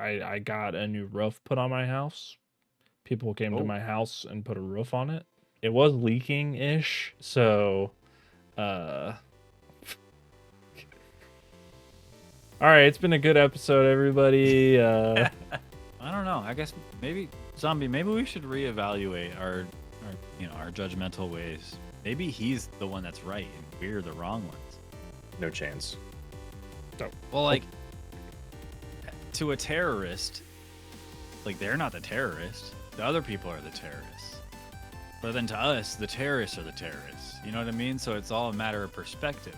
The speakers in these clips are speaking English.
I got a new roof put on my house. People came to Oh, my house and put a roof on it. It was leaking ish, so uh all right, it's been a good episode, everybody. I don't know. I guess maybe zombie. Maybe we should reevaluate our judgmental ways. Maybe he's the one that's right and we're the wrong ones. No chance. Well, like to a terrorist, like they're not the terrorist. The other people are the terrorists. But then to us, the terrorists are the terrorists. You know what I mean? So it's all a matter of perspective.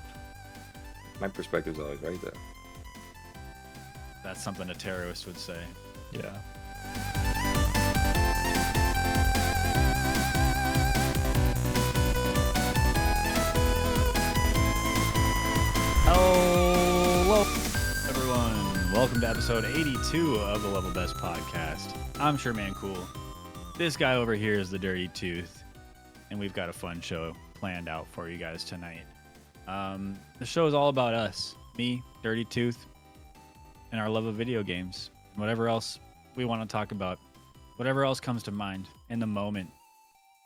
My perspective's always right, though. That's something a terrorist would say. yeah. Hello, everyone. Welcome to episode 82 of the Level Best Podcast. I'm Sherman Cool. This guy over here is the Dirty Tooth, and we've got a fun show planned out for you guys tonight. The show is all about us, me, Dirty Tooth, and our love of video games, and whatever else we want to talk about, whatever else comes to mind in the moment,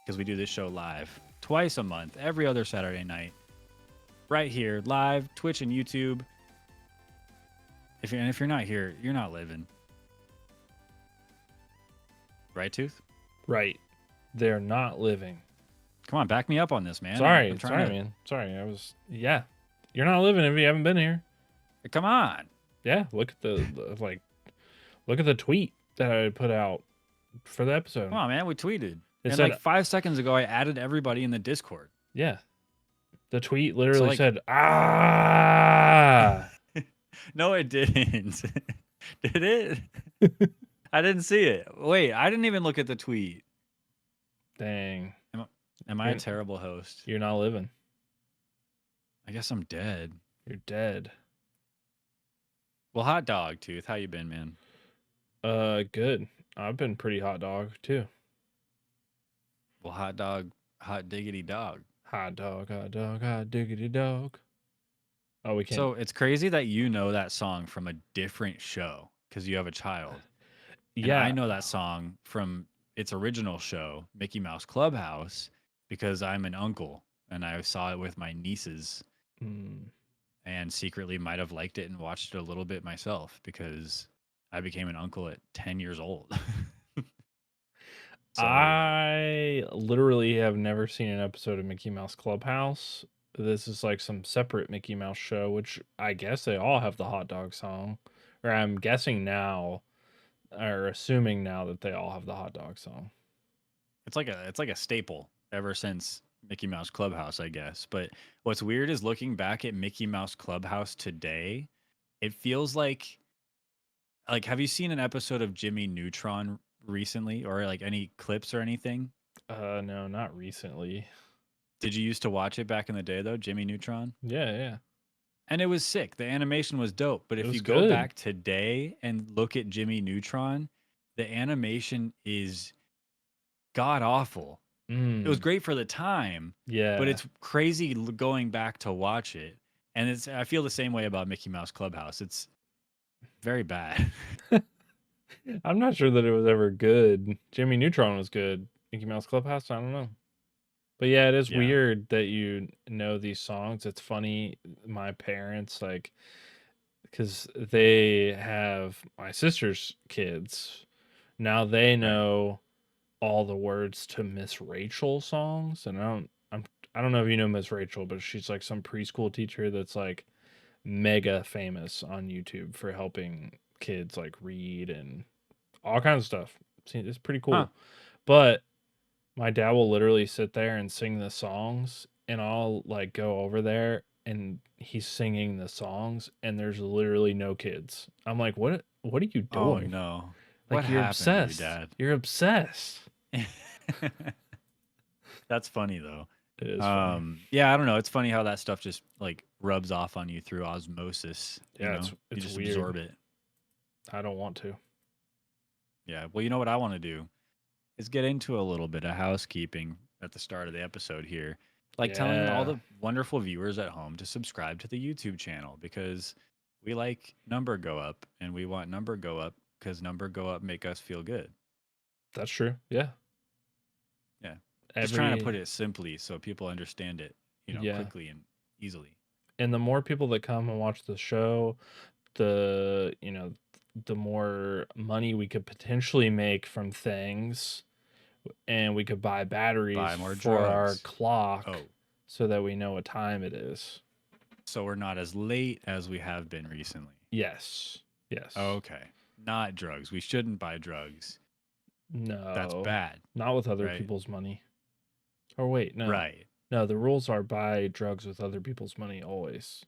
because we do this show live twice a month, every other Saturday night. Right here, live, Twitch and YouTube. If you're not here, you're not living. Right, Tooth? Right. They're not living. Come on, back me up on this, man. Sorry, I'm sorry, man. Sorry. Yeah. You're not living if you haven't been here. Come on. Yeah, look at look at the tweet that I put out for the episode. Come on, man. We tweeted. It And said, like 5 seconds ago, I added everybody in the Discord. yeah. The tweet literally like- said, ah. No, it didn't. Did it? I didn't see it. Wait, I didn't even look at the tweet. Dang. Am I a terrible host? You're not living. I guess I'm dead. You're dead. Well, hot dog, Tooth. How you been, man? Good. I've been pretty hot dog too. Well, hot dog, hot diggity dog. Hot dog, hot diggity dog. Oh, we can't. So it's crazy that you know that song from a different show because you have a child. And yeah. I know that song from its original show, Mickey Mouse Clubhouse, because I'm an uncle and I saw it with my nieces and secretly might have liked it and watched it a little bit myself because I became an uncle at 10 years old. So, I literally have never seen an episode of Mickey Mouse Clubhouse. This is like some separate Mickey Mouse show, which I guess they all have the hot dog song. Or I'm guessing now, or assuming now that they all have the hot dog song. it's like a staple ever since Mickey Mouse Clubhouse, I guess. But what's weird is looking back at Mickey Mouse Clubhouse today, it feels like have you seen an episode of Jimmy Neutron recently or like any clips or anything? No, not recently. Did you used to watch it back in the day though, Jimmy Neutron? Yeah. And it was sick. The animation was dope. But if was you go good. back today and look at Jimmy Neutron, the animation is god awful. It was great for the time, Yeah. but it's crazy going back to watch it. And I feel the same way about Mickey Mouse Clubhouse. It's very bad. I'm not sure that it was ever good. Jimmy Neutron was good. Mickey Mouse Clubhouse, I don't know. But yeah, it is Yeah. weird that you know these songs. It's funny, my parents, like, because they have my sister's kids. Now they know all the words to Miss Rachel songs. And I don't know if you know Miss Rachel, but she's like some preschool teacher that's like mega famous on YouTube for helping kids like read and all kinds of stuff. It's pretty cool. Huh. But my dad will literally sit there and sing the songs, and I'll like go over there and he's singing the songs and there's literally no kids. I'm like, what are you doing? Oh no. Like, What you're happened to you, obsessed. Dad? You're obsessed. That's funny though. It is funny. Yeah, I don't know. It's funny how that stuff just like rubs off on you through osmosis. Yeah, you it's you just weird. absorb it. I don't want to. Yeah. Well, you know what I want to do is get into a little bit of housekeeping at the start of the episode here. Like telling all Yeah. the wonderful viewers at home to subscribe to the YouTube channel because we like number go up and we want number go up because number go up make us feel good. That's true. Yeah. Yeah. Just trying to put it simply so people understand it, Yeah. quickly and easily. And the more people that come and watch the show, the more money we could potentially make from things, and we could buy batteries Buy more for our drugs. clock Oh, so that we know what time it is. so we're not as late as we have been recently. Yes. Okay. Not drugs. We shouldn't buy drugs. No. That's bad. Not with other right? people's money. Or wait, no. Right. No, the rules are buy drugs with other people's money always.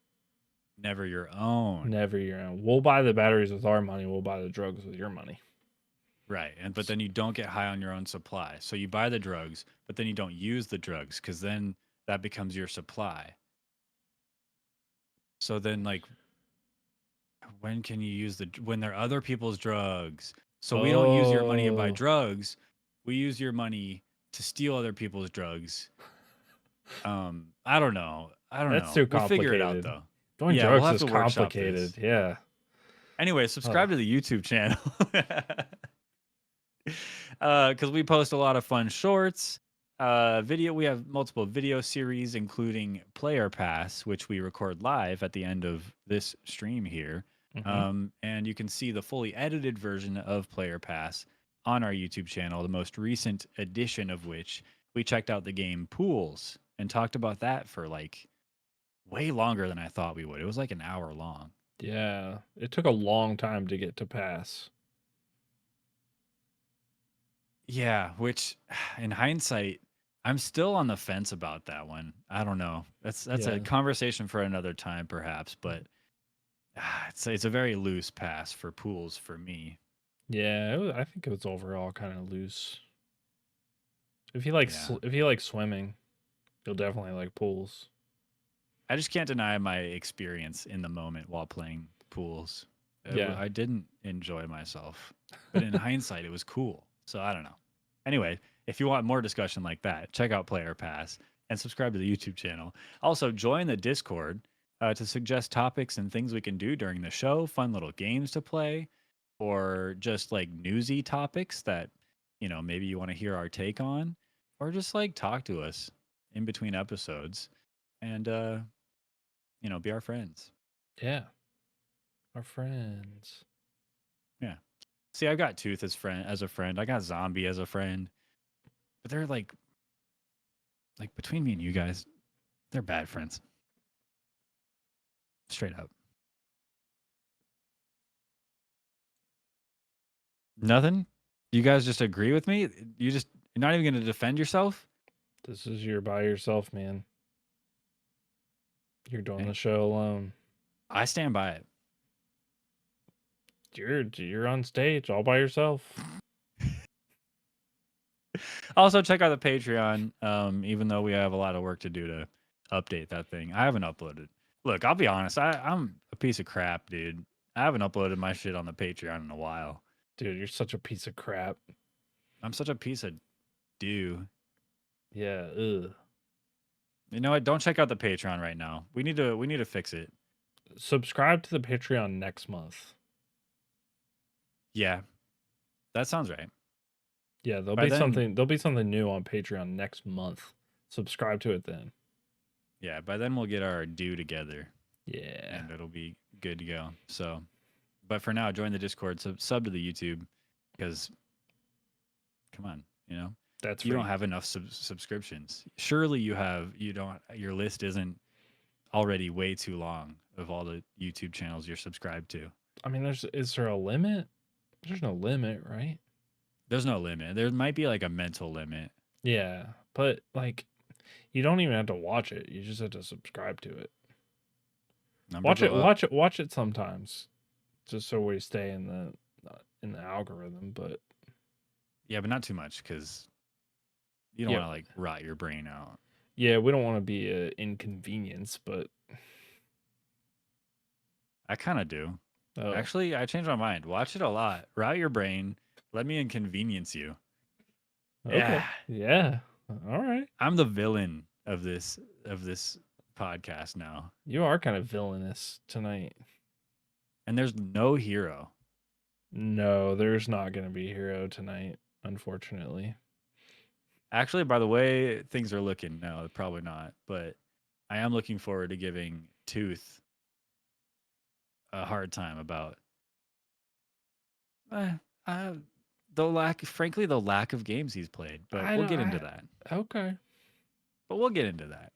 Never your own. Never your own. We'll buy the batteries with our money. We'll buy the drugs with your money. Right. But then you don't get high on your own supply. So you buy the drugs, but then you don't use the drugs because then that becomes your supply. So then, like, when can you use when they're other people's drugs? So we don't use your money to buy Oh. drugs. We use your money to steal other people's drugs. I don't know. That's know. too We'll figure it out complicated. though. Doing Yeah, we'll drugs have is to workshop complicated. this. Yeah. Anyway, subscribe to the YouTube channel. Because we post a lot of fun shorts. We have multiple video series, including Player Pass, which we record live at the end of this stream here. Mhm. And you can see the fully edited version of Player Pass on our YouTube channel, the most recent edition of which we checked out the game Pools and talked about that for like way longer than I thought we would. It was like an hour long. Yeah. It took a long time to get to pass. Yeah, which in hindsight, I'm still on the fence about that one. I don't know. That's Yeah. a conversation for another time, perhaps. But it's a very loose pass for Pools for me. Yeah, I think it was overall kind of loose. If you like Yeah. if you like swimming, you'll definitely like pools. I just can't deny my experience in the moment while playing Pools. Yeah. I didn't enjoy myself, but in hindsight, it was cool. So I don't know. Anyway, if you want more discussion like that, check out Player Pass and subscribe to the YouTube channel. Also, join the Discord to suggest topics and things we can do during the show, fun little games to play, or just like newsy topics that, maybe you want to hear our take on, or just like talk to us in between episodes and, be our friends. Yeah. Our friends. Yeah. See, I've got Tooth as a friend. I got Zombie as a friend. But they're like between me and you guys, they're bad friends. Straight up. Nothing? You guys just agree with me? You're not even going to defend yourself? This is your by yourself, man. You're doing Okay. the show alone. I stand by it. You're on stage all by yourself. Also, check out the Patreon. Even though we have a lot of work to do to update that thing, I haven't uploaded. Look, I'll be honest. I'm a piece of crap, dude. I haven't uploaded my shit on the Patreon in a while. Dude, you're such a piece of crap. I'm such a piece of do. Yeah. Ugh. You know what? Don't check out the Patreon right now. We need to fix it. Subscribe to the Patreon next month. Yeah, that sounds right. Yeah, there'll be something new on Patreon next month. Subscribe to it then. Yeah, by then we'll get our due together. Yeah. And it'll be good to go. So, but for now, join the Discord, sub to the YouTube, because come on, That's you free. don't have enough subscriptions. Surely you don't. Your list isn't already way too long of all the YouTube channels you're subscribed to. I mean, is there a limit? There's no limit, right? There's no limit. There might be like a mental limit. Yeah, but like, you don't even have to watch it. You just have to subscribe to it. Watch it sometimes, just so we stay in the algorithm. But yeah, but not too much because you don't want to like rot your brain out. Yeah, we don't want to be an inconvenience, but I kind of do. Oh. Actually, I changed my mind. Watch it a lot. Rot your brain. Let me inconvenience you. Okay. Yeah. All right. I'm the villain of this podcast now. You are kind of villainous tonight. And there's no hero. No, there's not going to be Hero tonight, unfortunately. Actually, by the way things are looking, no, probably not. But I am looking forward to giving Tooth a hard time about uh, uh, frankly, the lack of games he's played. But we'll get into that. Okay. But we'll get into that.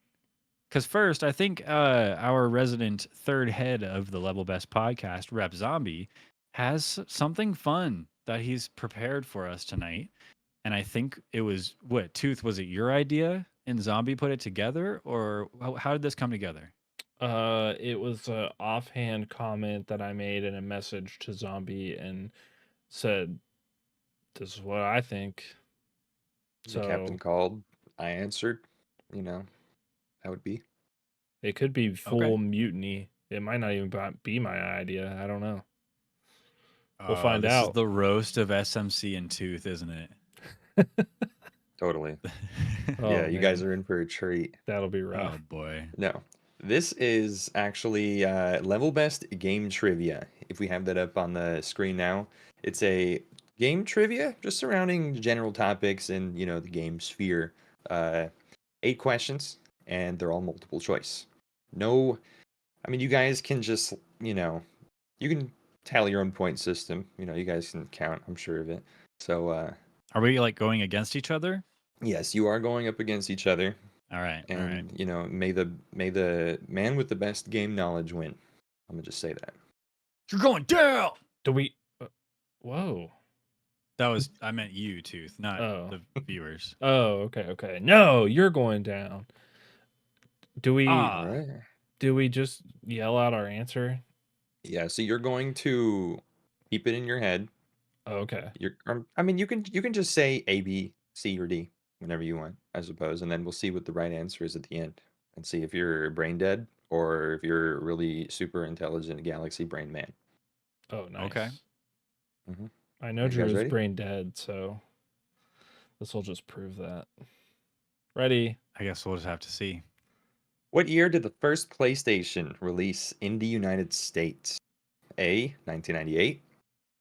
Because first, I think our resident third head of the Level Best podcast, Rep Zombie, has something fun that he's prepared for us tonight. And I think it was, what, Tooth, was it your idea and Zombie put it together? Or how did this come together? It was an offhand comment that I made in a message to Zombie and said, "This is what I think." The captain called. I answered. You know, that would be. It could be full mutiny. It might not even be my idea. I don't know. We'll find this out. Is the roast of SMC and Tooth, isn't it? Totally. Oh, yeah, you guys man. are in for a treat. That'll be rough. Oh boy. No, this is actually Level Best game trivia. If we have that up on the screen now, it's a game trivia just surrounding general topics in the game sphere. 8 questions, and they're all multiple choice. No, I mean you guys can just you can tally your own point system. You guys can count. I'm sure of it. So are we like going against each other? Yes, you are going up against each other. All right. And all right. may the man with the best game knowledge win. I'm gonna just say that. You're going down. Do we? Whoa. That was I meant you, Tooth, not the viewers. Oh, okay. No, you're going down. Do we? Right. Do we just yell out our answer? Yeah. So you're going to keep it in your head. Oh, okay. I mean, you can just say A, B, C, or D whenever you want, I suppose, and then we'll see what the right answer is at the end, and see if you're brain dead or if you're really super intelligent galaxy brain man. Oh, nice. Okay. Mm-hmm. I know Drew is brain dead, so this will just prove that. Ready? I guess we'll just have to see. What year did the first PlayStation release in the United States? A, 1998,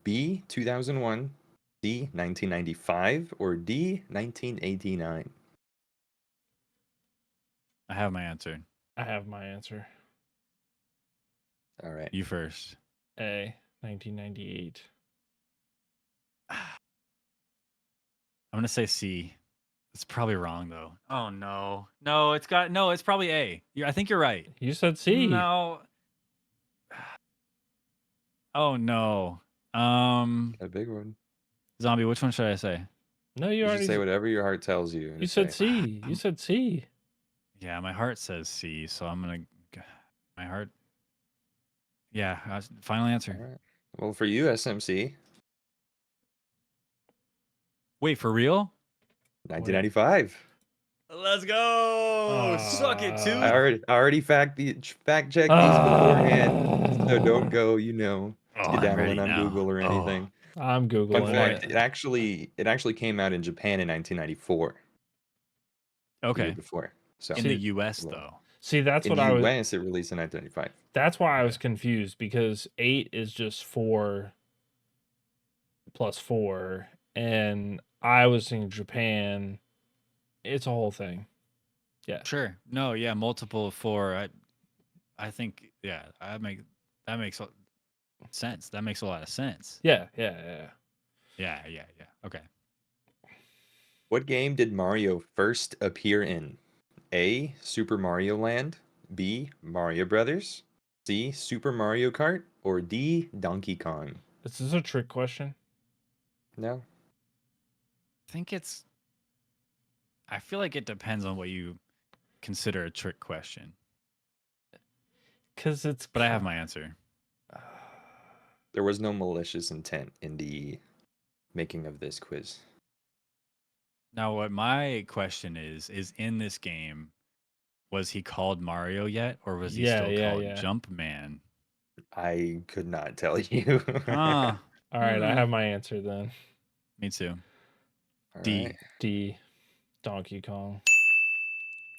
B, 2001, C, 1995, or D, 1989? I have my answer. I have my answer. All right. You first. A, 1998. I'm going to say C. It's probably wrong though. Oh no. No, it's probably A. I think you're right. You said C. No. Oh no. A big one. Zombie, which one should I say? No, You already should say whatever your heart tells you. You said C. You said C. Yeah, my heart says C, so I'm gonna. My heart. Yeah, final answer. All right. Well, for you, SMC. Wait, for real? 1995. Let's go! Suck it, too. I already fact checked these beforehand, so don't go, skedaddling on Google or anything. I'm Googling. Fun fact, it actually came out in Japan in 1994. Okay. The year before. So in the US though. See, that's in what the I was. US, it released in 1995. That's why I was confused, because 8 is just 4 plus 4, and I was thinking Japan. It's a whole thing. Yeah. Sure. No. Yeah. Multiple of 4. I think. Yeah. That makes sense. That makes a lot of sense. Yeah. Okay. What game did Mario first appear in? A, Super Mario Land, B, Mario Brothers, C, Super Mario Kart, or D, Donkey Kong? Is this a trick question? No. I feel like it depends on what you consider a trick question. But I have my answer. There was no malicious intent in the making of this quiz. Now, what my question is in this game, was he called Mario yet, or was he still called Jumpman? I could not tell you. All right, I have my answer then. Me too. All D. right. D. Donkey Kong.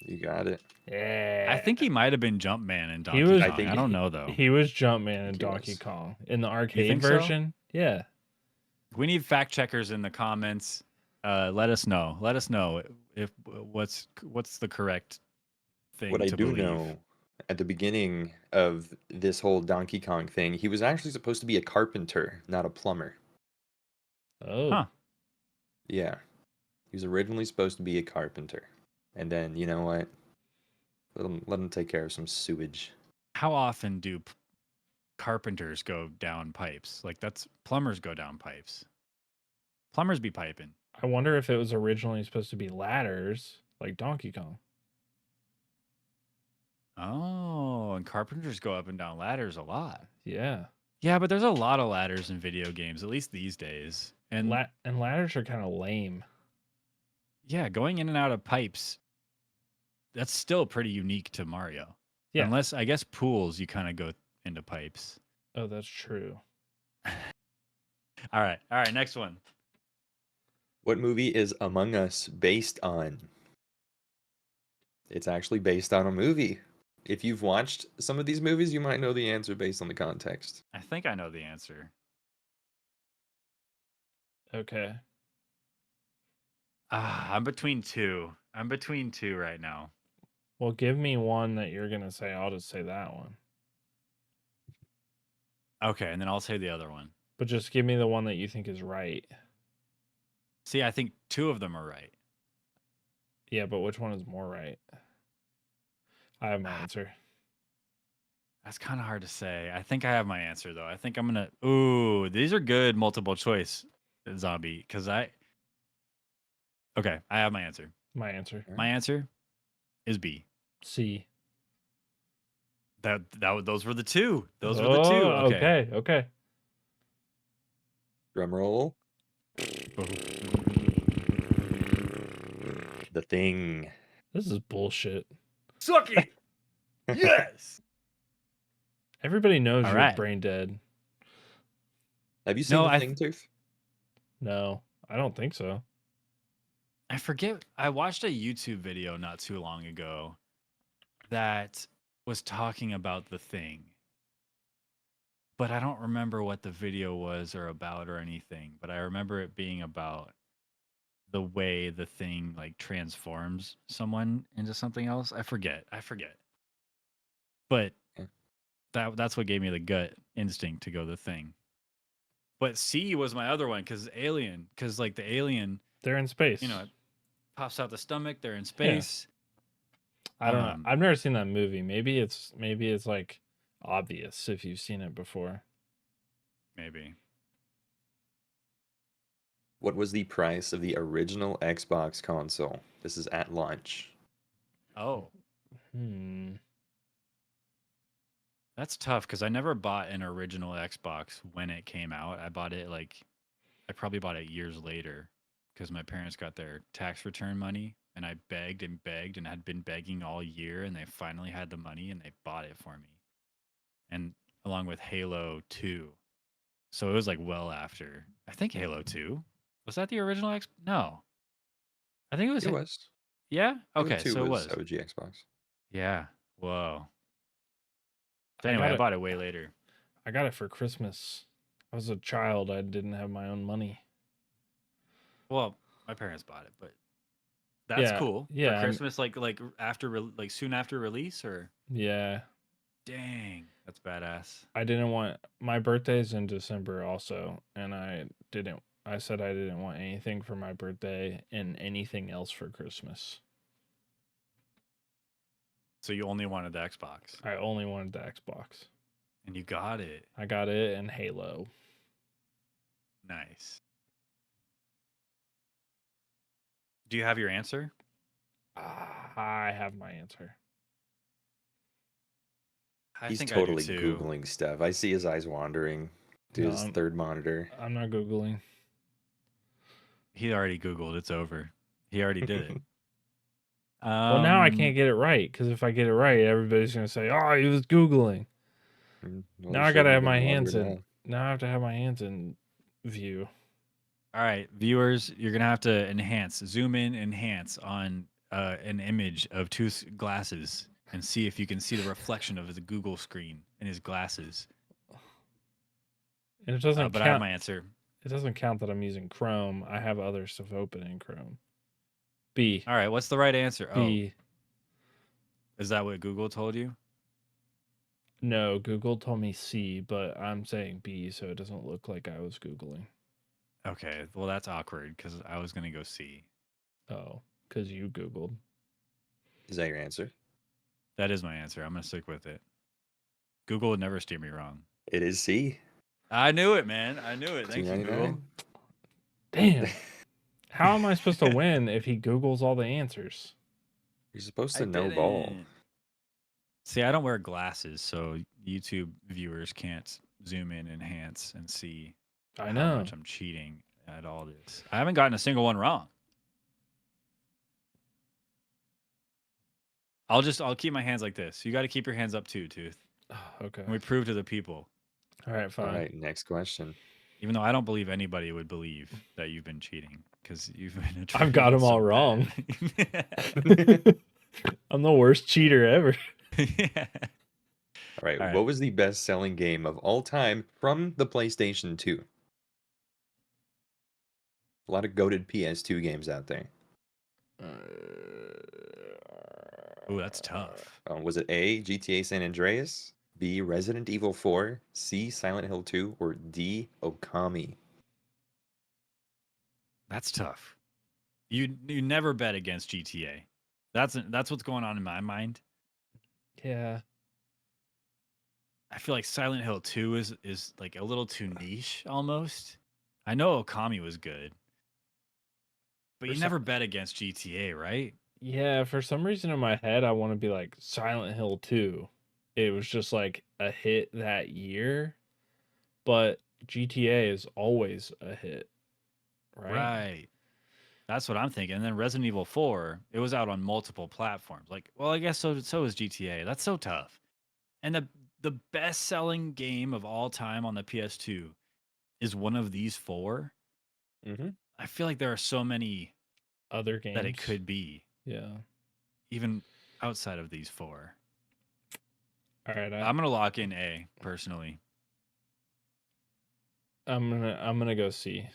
You got it. Yeah. I think he might have been Jumpman in Donkey Kong. I don't know though. He was Jumpman in Donkey Kong in the arcade version. So? Yeah. We need fact checkers in the comments. Let us know. Let us know if what's the correct thing What I to do believe. know, at the beginning of this whole Donkey Kong thing, he was actually supposed to be a carpenter, not a plumber. Oh, Huh. Yeah. He was originally supposed to be a carpenter. And then, you know what? Let him take care of some sewage. How often do carpenters go down pipes? Like that's plumbers go down pipes. Plumbers be piping. I wonder if it was originally supposed to be ladders like Donkey Kong. Oh, and carpenters go up and down ladders a lot. Yeah. Yeah, but there's a lot of ladders in video games, at least these days. And And ladders are kind of lame. yeah, going in and out of pipes, that's still pretty unique to Mario. Yeah. Unless, I guess, pools, you kind of go into pipes. Oh, that's true. All right. Next one. What movie is Among Us based on? It's actually based on a movie. If you've watched some of these movies, you might know the answer based on the context. I think I know the answer. Okay. I'm between two. I'm between two right now. Well, give me one that you're going to say. I'll just say that one. Okay, and then I'll say the other one. But just give me the one that you think is right. See, I think two of them are right. Yeah, but which one is more right? I have my answer. That's kind of hard to say. I think I have my answer though. I think I'm gonna. Ooh, these are good multiple choice, zombie. Okay, I have my answer. My answer. My answer is B. C. Those were the two. Those were the two. Okay. Okay. Drum roll. The Thing. This is bullshit. Suck it. Yes. Everybody knows All you're right. brain dead. Have you seen No, The I Thing, Tooth? No, I don't think so. I forget. I watched a YouTube video not too long ago that was talking about The Thing. But I don't remember what the video was or about or anything. But I remember it being about the way the thing like transforms someone into something else. I forget. But Okay. that's what gave me the gut instinct to go The Thing. But C was my other one because Alien, because like the alien, They're in space. you know, it pops out the stomach. They're in space. I don't know. I've never seen that movie. Maybe it's like obvious if you've seen it before. Maybe. What was the price of the original Xbox console? This is at launch. Oh, Hmm. that's tough because I never bought an original Xbox when it came out. I probably bought it years later because my parents got their tax return money and I begged and begged and had been begging all year and they finally had the money and they bought it for me. And along with Halo 2. So it was like well after. I think Halo 2. Was that the original X? No. I think it was. It was. Yeah? Halo Okay, 2 so it was. OG Xbox. Yeah. Whoa. So I anyway, got I it. bought it way later. I got it for Christmas. I was a child. I didn't have my own money. Well, my parents bought it, but that's Yeah, cool. yeah, For Christmas, like soon after release, or Yeah. dang, that's badass. I didn't want my birthday's in December also, and I said I didn't want anything for my birthday and anything else for Christmas. So you only wanted the Xbox, I only wanted the Xbox. and you got it. I got it and Halo. Nice. Do you have your answer? I have my answer. I He's think totally I do too. Googling stuff. I see his eyes wandering to No, his I'm- third monitor. I'm not Googling. He already Googled. It's over. He already did it. Well, now I can't get it right because if I get it right, everybody's gonna say, "Oh, he was Googling." Well, Now he I gotta shouldn't have my been hands longer in. now. Now I have to have my hands in view. All right, viewers, you're gonna have to zoom in, enhance on an image of Tooth's glasses, and see if you can see the reflection of his Google screen in his glasses. And it doesn't But I have count. my answer. It doesn't count that I'm using Chrome. I have other stuff open in Chrome. B. All right, what's the right answer? Oh, B. is that what Google told you? No, Google told me C, but I'm saying B, so it doesn't look like I was Googling. Okay, well that's awkward because I was gonna go C. Oh, because you Googled. Is that your answer? That is my answer. I'm gonna stick with it. Google would never steer me wrong. It is C. I knew it, man. I knew it. Thank you, Google. Damn. How am I supposed to win if he Googles all the answers? You're supposed I to know ball. didn't. See, I don't wear glasses, so YouTube viewers can't zoom in, enhance, and see I how know. much I'm cheating at all this. I haven't gotten a single one wrong. I'll keep my hands like this. You got to keep your hands up too, Tooth. Okay. And we prove to the people. All right, fine. All right, next question. Even though I don't believe anybody would believe that you've been cheating because you've been. I've got them all wrong. I'm the worst cheater ever. Yeah. All right, All right. what was the best-selling game of all time from the PlayStation 2? A lot of goated PS2 games out there. Oh, that's tough. Was it A, GTA San Andreas, B, Resident Evil 4, C, Silent Hill 2, or D, Okami? That's tough. You never bet against GTA. That's what's going on in my mind. Yeah. I feel like Silent Hill 2 is like a little too niche almost. I know Okami was good. But you never bet against GTA, right? Yeah, for some reason in my head I want to be like Silent Hill 2. It was just like a hit that year, but GTA is always a hit. Right? That's what I'm thinking. And then Resident Evil 4, it was out on multiple platforms. Like, well, I guess so is GTA. That's so tough. And the best-selling game of all time on the PS2 is one of these four. Mm-hmm. I feel like there are so many Other games that it could be. Yeah. Even outside of these four. All right. I'm gonna lock in A personally. I'm gonna go C.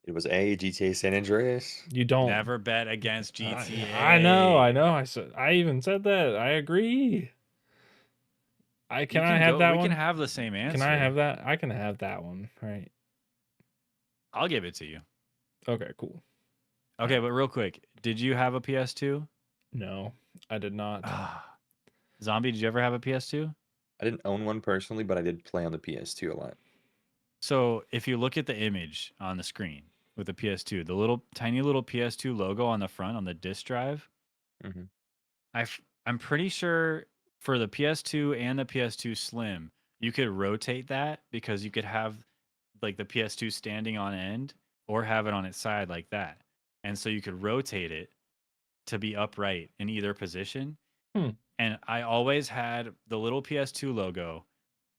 It was A, GTA San Andreas. You don't Never bet against GTA. I know. I even said that. I agree. Can I have that one? one? We can have the same answer. Can I have that? I can have that one. Right. I'll give it to you. Okay, cool. Okay, but real quick, did you have a PS2? No, I did not. Zombie, did you ever have a PS2? I didn't own one personally, but I did play on the PS2 a lot. So if you look at the image on the screen with the PS2, the tiny little PS2 logo on the front on the disk drive, I'm pretty sure for the PS2 and the PS2 Slim, you could rotate that because you could have like the PS2 standing on end or have it on its side like that. And so you could rotate it to be upright in either position. And I always had the little PS2 logo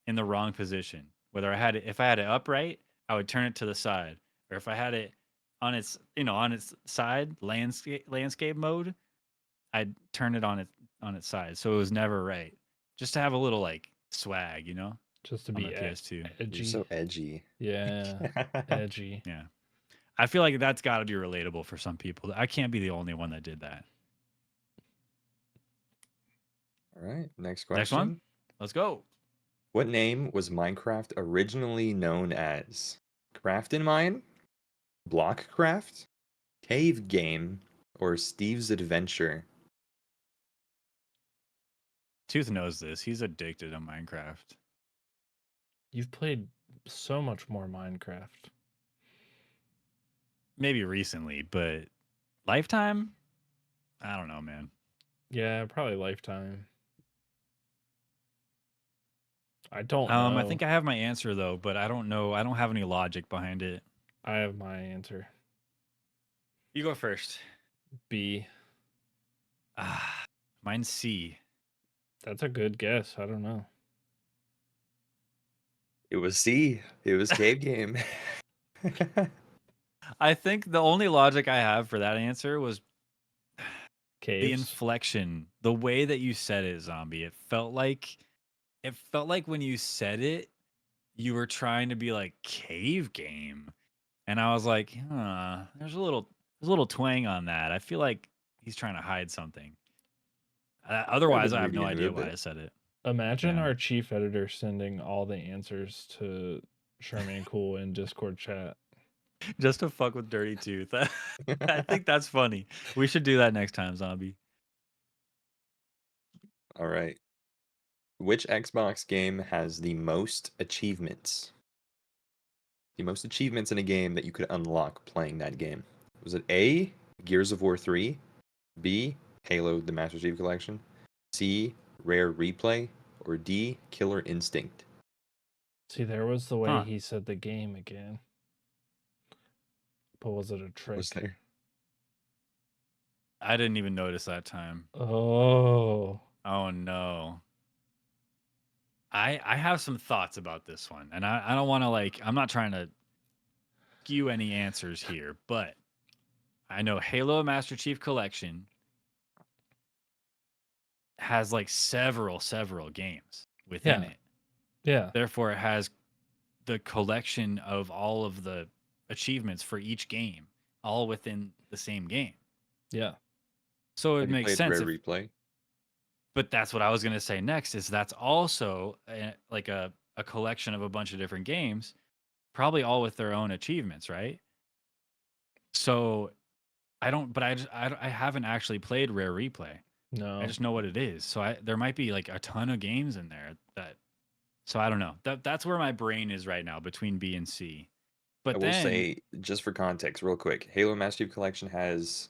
in the wrong position. Whether if I had it upright, I would turn it to the side. Or if I had it on its side, landscape mode, I'd turn it on its side. So it was never right. Just to have a little like swag, Just to be PS2. edgy. You're so edgy. Yeah, edgy. Yeah. I feel like that's got to be relatable for some people. I can't be the only one that did that. All right, next question. Next one. Let's go. What name was Minecraft originally known as? Craft in Mine, Blockcraft, Cave Game, or Steve's Adventure? Tooth knows this. He's addicted to Minecraft. You've played so much more Minecraft. Maybe recently, but Lifetime? I don't know, man. Yeah, probably Lifetime. I don't know. I think I have my answer though, but I don't know. I don't have any logic behind it. I have my answer. You go first. B. Mine's C. That's a good guess. I don't know. It was C. It was Cave Game. I think the only logic I have for that answer was Caves. the inflection, the way that you said it, Zombie. It felt like when you said it, you were trying to be like cave game, and I was like, there's a little twang on that. I feel like he's trying to hide something. I've Otherwise, been I have reading no into it idea a why bit. I said it. Imagine Yeah, our chief editor sending all the answers to Sherman Cool in Discord chat. just to fuck with Dirty Tooth. I think that's funny. We should do that next time, Zombie. All right. Which Xbox game has the most achievements? The most achievements in a game that you could unlock playing that game. Was it A, Gears of War 3, B, Halo the Master Chief Collection, C, Rare Replay, or D, Killer Instinct? See, there was the way Huh? he said the game again. But was it a Was trick? there? I didn't even notice that time. Oh. Oh no. I have some thoughts about this one, and I don't want to I'm not trying to skew any answers here, but I know Halo Master Chief Collection has like several games within Yeah. it. Yeah. Therefore, it has the collection of all of the achievements for each game, all within the same game. Yeah. So it Have you makes played sense Rare if, Replay? but that's what I was gonna say next. Is that's also like a collection of a bunch of different games, probably all with their own achievements, right? So I don't, but I haven't actually played Rare Replay. I No. just know what it is. So there might be like a ton of games in there that. So I don't know. That's where my brain is right now between B and C. I But will then say, just for context, real quick, Halo Master Chief Collection has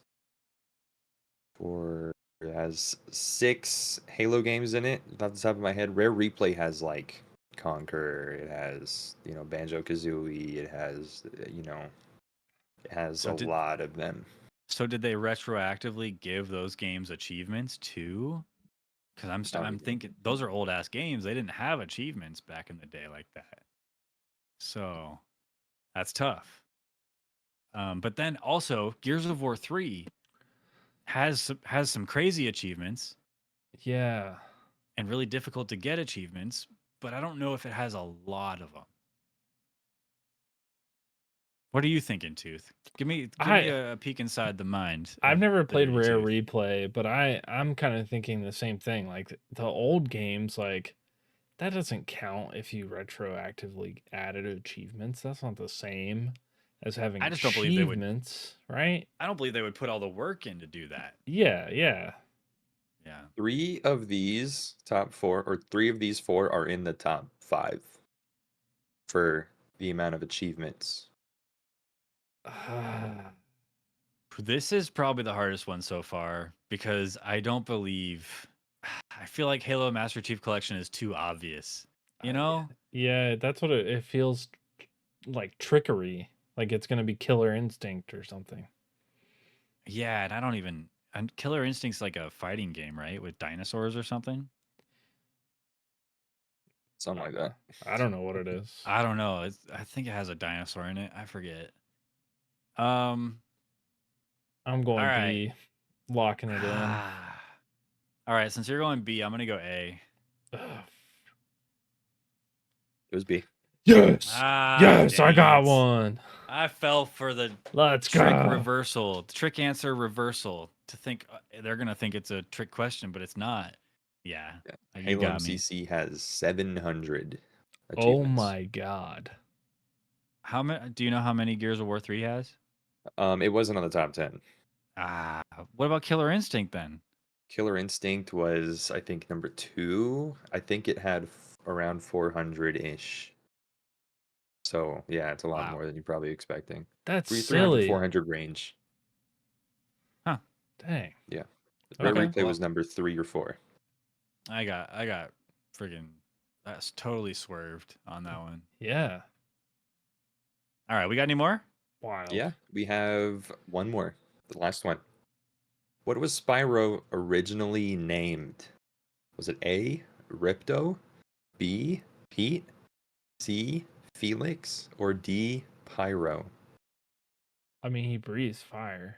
it has 6 Halo games in it. Off the top of my head, Rare Replay has like Conquer. It has Banjo Kazooie. It has it has so a did lot of them. so did they retroactively give those games achievements too? Because I'm thinking those are old ass games. They didn't have achievements back in the day like that. So that's tough. But then also Gears of War 3 has some crazy achievements Yeah. and really difficult to get achievements, but I don't know if it has a lot of them. What are you thinking, Tooth? Give me a peek inside the mind. I've Of never the played Dirty Rare Tooth. Replay, but I'm kind of thinking the same thing. Like the old games, like that doesn't count if you retroactively added achievements. That's not the same as having I just don't believe they would. achievements, right? I don't believe they would put all the work in to do that. Yeah, yeah. Yeah. 3 of these top 4, or 3 of these 4 are in the top 5 for the amount of achievements. This is probably the hardest one so far because I don't believe. I feel like Halo Master Chief Collection is too obvious. You know? Yeah, that's what it feels like, trickery. Like it's gonna be Killer Instinct or something. Yeah, and I don't even. And Killer Instinct's like a fighting game, right? With dinosaurs or something. Something like that. I don't know what it is. I don't know. I think it has a dinosaur in it. I forget. Um. I'm going All right. B, locking it in. All right. Since you're going B, I'm gonna go A. Ugh. It was B. Yes, yes, I dang got it. one. I fell for the Let's trick go. reversal, trick answer reversal. To think they're gonna think it's a trick question, but it's not. Yeah, you Halo got me. MCC has 700 Oh achievements. my god. How many? Do you know how many Gears of War 3 has? It wasn't on the top 10. What about Killer Instinct then? Killer Instinct was, I think, number 2. I think it had around 400-ish. So, yeah, it's a lot Wow. more than you're probably expecting. That's 300 silly. 400 range. Dang. Yeah. Rare Okay. Replay was number 3 or 4. I got friggin' that's totally swerved on that one. Yeah. All right, we got any more? Wild. Yeah, we have one more. The last one. What was Spyro originally named? Was it A, Ripto, B, Pete, C, Felix, or D, Pyro? I mean, he breathes fire.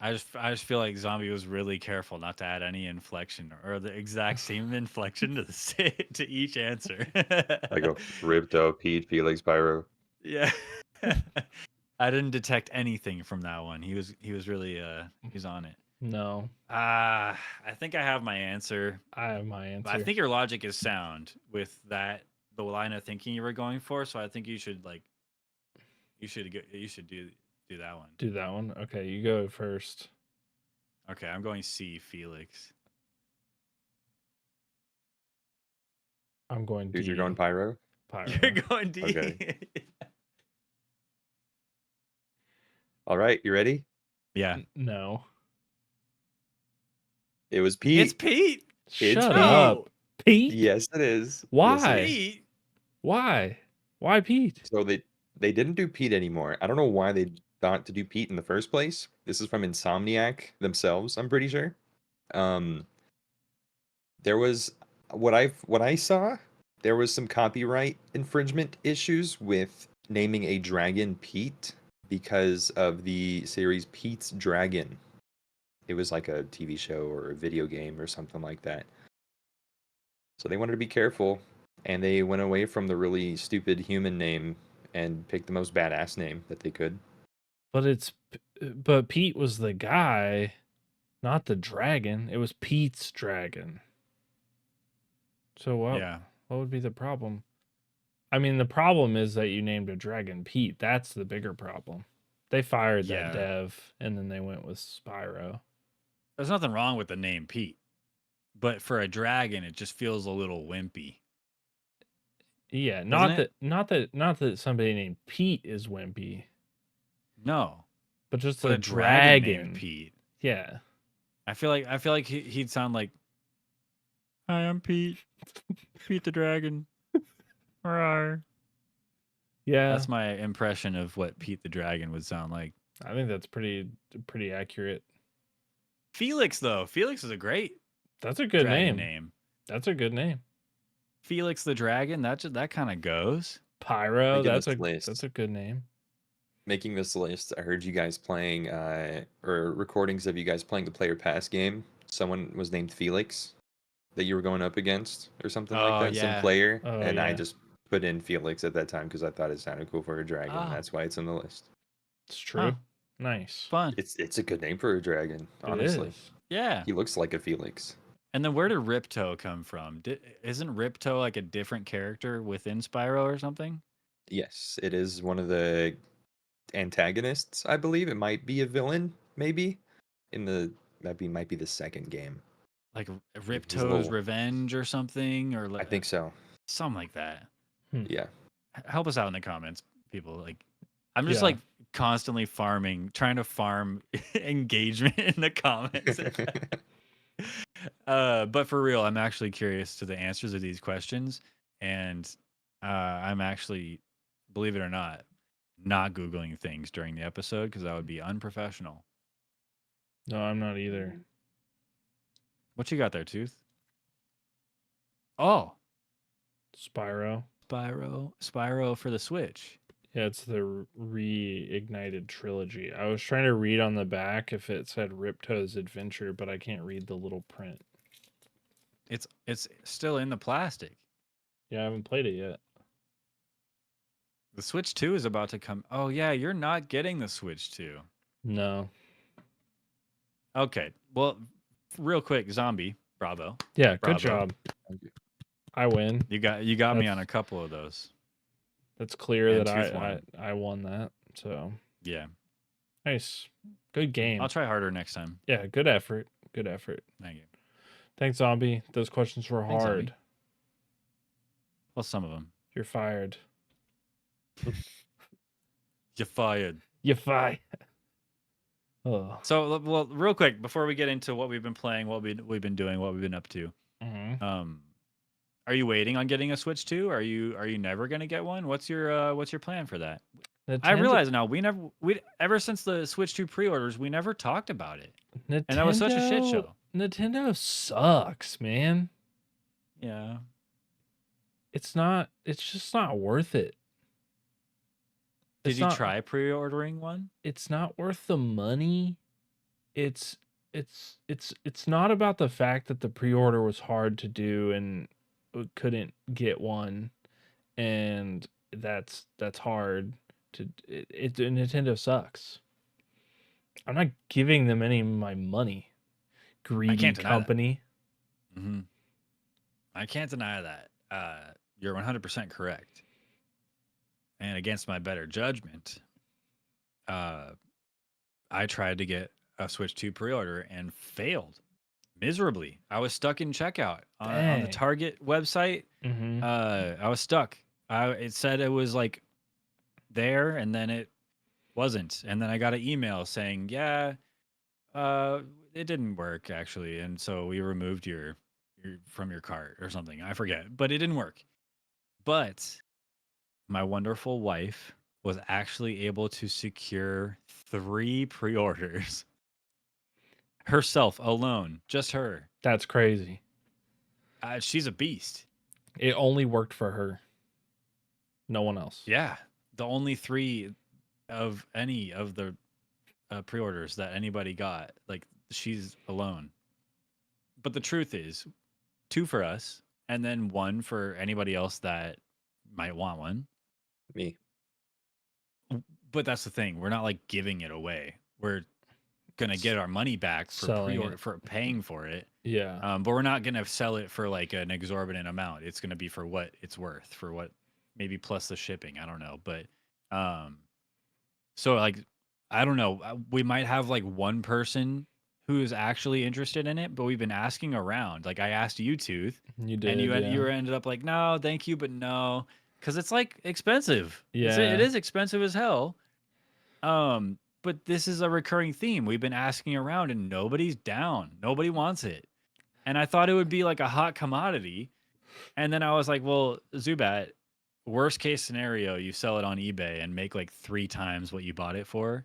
I just feel like Zombie was really careful not to add any inflection or the exact same inflection to to each answer. I go Ripto, Pete, Felix, Pyro. Yeah. I didn't detect anything from that one. He was really he's on it. No, I think I have my answer. I have my answer. I think your logic is sound with that the line of thinking you were going for, so I think you should do that one. do that one. Okay, you go first. Okay, I'm going C, Felix. I'm going Dude, D. you're going Pyro? Pyro. You're going D. Okay. All right, you ready? Yeah. No. It was Pete. It's Pete. It's Shut Pete. up. Pete? Yes, it is. Why? Yes, it is. Pete. Why? Why Pete? So they didn't do Pete anymore. I don't know why they thought to do Pete in the first place. This is from Insomniac themselves, I'm pretty sure. There was what I saw, there was some copyright infringement issues with naming a dragon Pete because of the series Pete's Dragon. It was like a TV show or a video game or something like that. So they wanted to be careful, and they went away from the really stupid human name and picked the most badass name that they could. But Pete was the guy, not the dragon. It was Pete's dragon. So what? Yeah. What would be the problem? I mean, the problem is that you named a dragon Pete. That's the bigger problem. They fired Yeah. that dev, and then they went with Spyro. There's nothing wrong with the name Pete, but for a dragon, it just feels a little wimpy. Yeah, Doesn't not that somebody named Pete is wimpy, No, but just but a a dragon dragon. named Pete. Yeah. I feel like he'd sound like, "Hi, I'm Pete. Pete the dragon." Rawr. Yeah. That's my impression of what Pete the dragon would sound like. I think that's pretty accurate. Felix though, Felix is a great That's a good dragon name. That's a good name. Felix the dragon. That kind of goes. Pyro, Making that's this list. that's a good name. Making this list, I heard you guys playing, or recordings of you guys playing the Player Pass game. Someone was named Felix that you were going up against or something Oh, like that. yeah. Some player. Oh, and I yeah. just put in Felix at that time because I thought it sounded cool for a dragon. Oh. That's why it's on the list. It's true. Huh. Nice. Fun. It's a good name for a dragon, It honestly. is. Yeah. He looks like a Felix. And then where did Ripto come from? Isn't Ripto like a different character within Spyro or something? Yes, it is one of the antagonists, I believe. It might be a villain, maybe. Might be the second game. Like He's Ripto's little- Revenge or something, or I think so. something like that. Yeah. Help us out in the comments, people. Like, I'm just Yeah. like constantly trying to farm engagement in the comments. But for real, I'm actually curious to the answers of these questions, and I'm actually, believe it or not Googling things during the episode because that would be unprofessional. No, I'm not either. What you got there, Tooth? Oh, Spyro. Spyro for the Switch. Yeah, it's the reignited trilogy. I was trying to read on the back if it said Ripto's Adventure, but I can't read the little print. It's still in the plastic. Yeah, I haven't played it yet. The Switch 2 is about to come. Oh yeah, you're not getting the Switch 2. No. Okay. Well, real quick, Zombie, bravo. Yeah, Bravo. good job. Thank you. I win. You got me on That's- a couple of those. That's clear And that Tooth won. I won that. So Yeah. nice. Good game. I'll try harder next time. Yeah, good effort. Good effort. Thank you. Thanks, Zombie. Those questions were Thanks, hard. Zombie. Well, some of them. You're fired. You fired. You're fired. Oh. So, well, real quick before we get into what we've been playing, what we've been doing, what we've been up to. Mhm. Are you waiting on getting a Switch 2? Are you never gonna get one? What's your plan for that? I Nintendo- realize now we ever since the Switch 2 pre-orders, we never talked about it. And that was such a shit show. Nintendo sucks, man. Yeah. It's just not worth it. Did It's you not- try pre-ordering one? It's not worth the money. it's it's not about the fact that the pre-order was hard to do and couldn't get one, and that's hard to Nintendo sucks. I'm not giving them any of my money. Greedy can't deny that. company. Mm-hmm. I can't deny that. You're 100% correct. And against my better judgment, I tried to get a Switch 2 pre-order and failed miserably. I was stuck in checkout on the Dang. Target website. Mm-hmm. I was stuck. It said it was like there, and then it wasn't. And then I got an email saying, yeah, it didn't work actually, and so we removed your from your cart or something. I forget, but it didn't work. But my wonderful wife was actually able to secure 3 pre-orders herself alone, just her. That's crazy. She's a beast. It only worked for her. No one else. Yeah, the only 3 of any of the pre-orders that anybody got, like she's alone. But the truth is, 2 for us, and then 1 for anybody else that might want one. Me. But that's the thing. We're not like giving it away. We're gonna get our money back for Selling pre-order it. for paying for it. Yeah. But we're not gonna sell it for like an exorbitant amount. It's gonna be for what it's worth, for what maybe plus the shipping. I don't know. But so like I don't know. We might have like 1 person who is actually interested in it, but we've been asking around. Like I asked you, Tooth, You did. and you yeah. ended up like, no, thank you, but no, because it's like expensive. Yeah. It is expensive as hell. But this is a recurring theme. We've been asking around, and nobody's down. Nobody wants it, and I thought it would be like a hot commodity. And then I was like, well, Zubat, worst case scenario, you sell it on eBay and make like 3 times what you bought it for.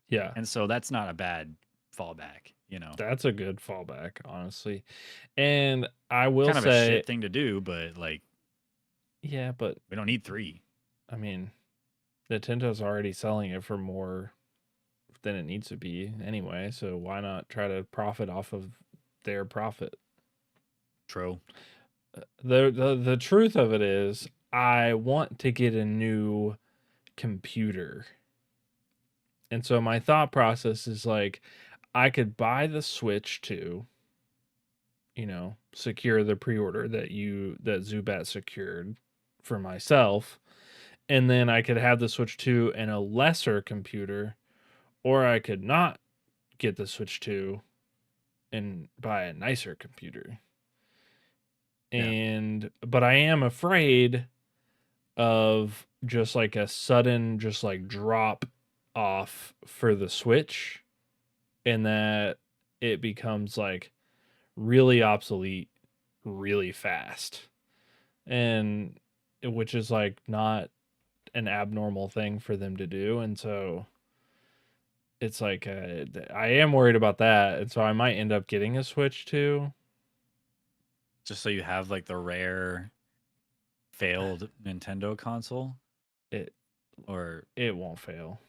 Yeah. And so that's not a bad fallback, you know. That's a good fallback, honestly. And I will Kind of a say, shit thing to do, but like, yeah, but we don't need 3. I mean, Nintendo's already selling it for more than it needs to be anyway, so why not try to profit off of their profit? True. The truth of it is, I want to get a new computer. And so my thought process is like, I could buy the Switch 2, secure the pre-order that Zubat secured for myself, and then I could have the Switch 2 and a lesser computer, or I could not get the Switch 2 and buy a nicer computer. Yeah. But I am afraid of just like a sudden just like drop off for the Switch, and that it becomes like really obsolete really fast, and which is like not an abnormal thing for them to do. And so it's like I am worried about that, and so I might end up getting a Switch 2. Just so you have like the rare failed Nintendo console. It won't fail.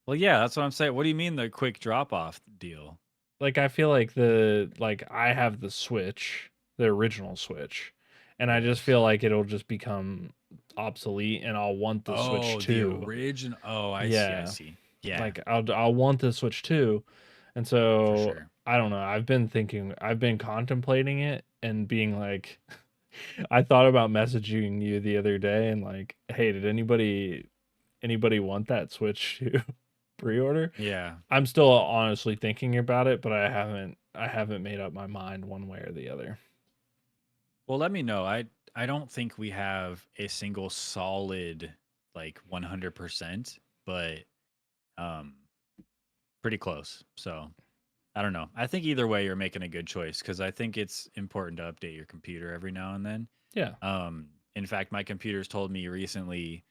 Well, yeah, that's what I'm saying. What do you mean the quick drop off deal? Like I feel like I have the Switch, the original Switch, and I just feel like it'll just become obsolete, and I'll want the Switch 2. The original. Oh, I Yeah. see. Yeah. Like I'll want the Switch 2. And for so sure. I don't know. I've been contemplating it and being like, I thought about messaging you the other day and like, hey, did anybody want that Switch 2 pre-order? Yeah. I'm still honestly thinking about it, but I haven't made up my mind one way or the other. Well, let me know. I don't think we have a single solid like 100%, but pretty close. So I don't know. I think either way you're making a good choice, because I think it's important to update your computer every now and then. Yeah. In fact, my computer's told me recently,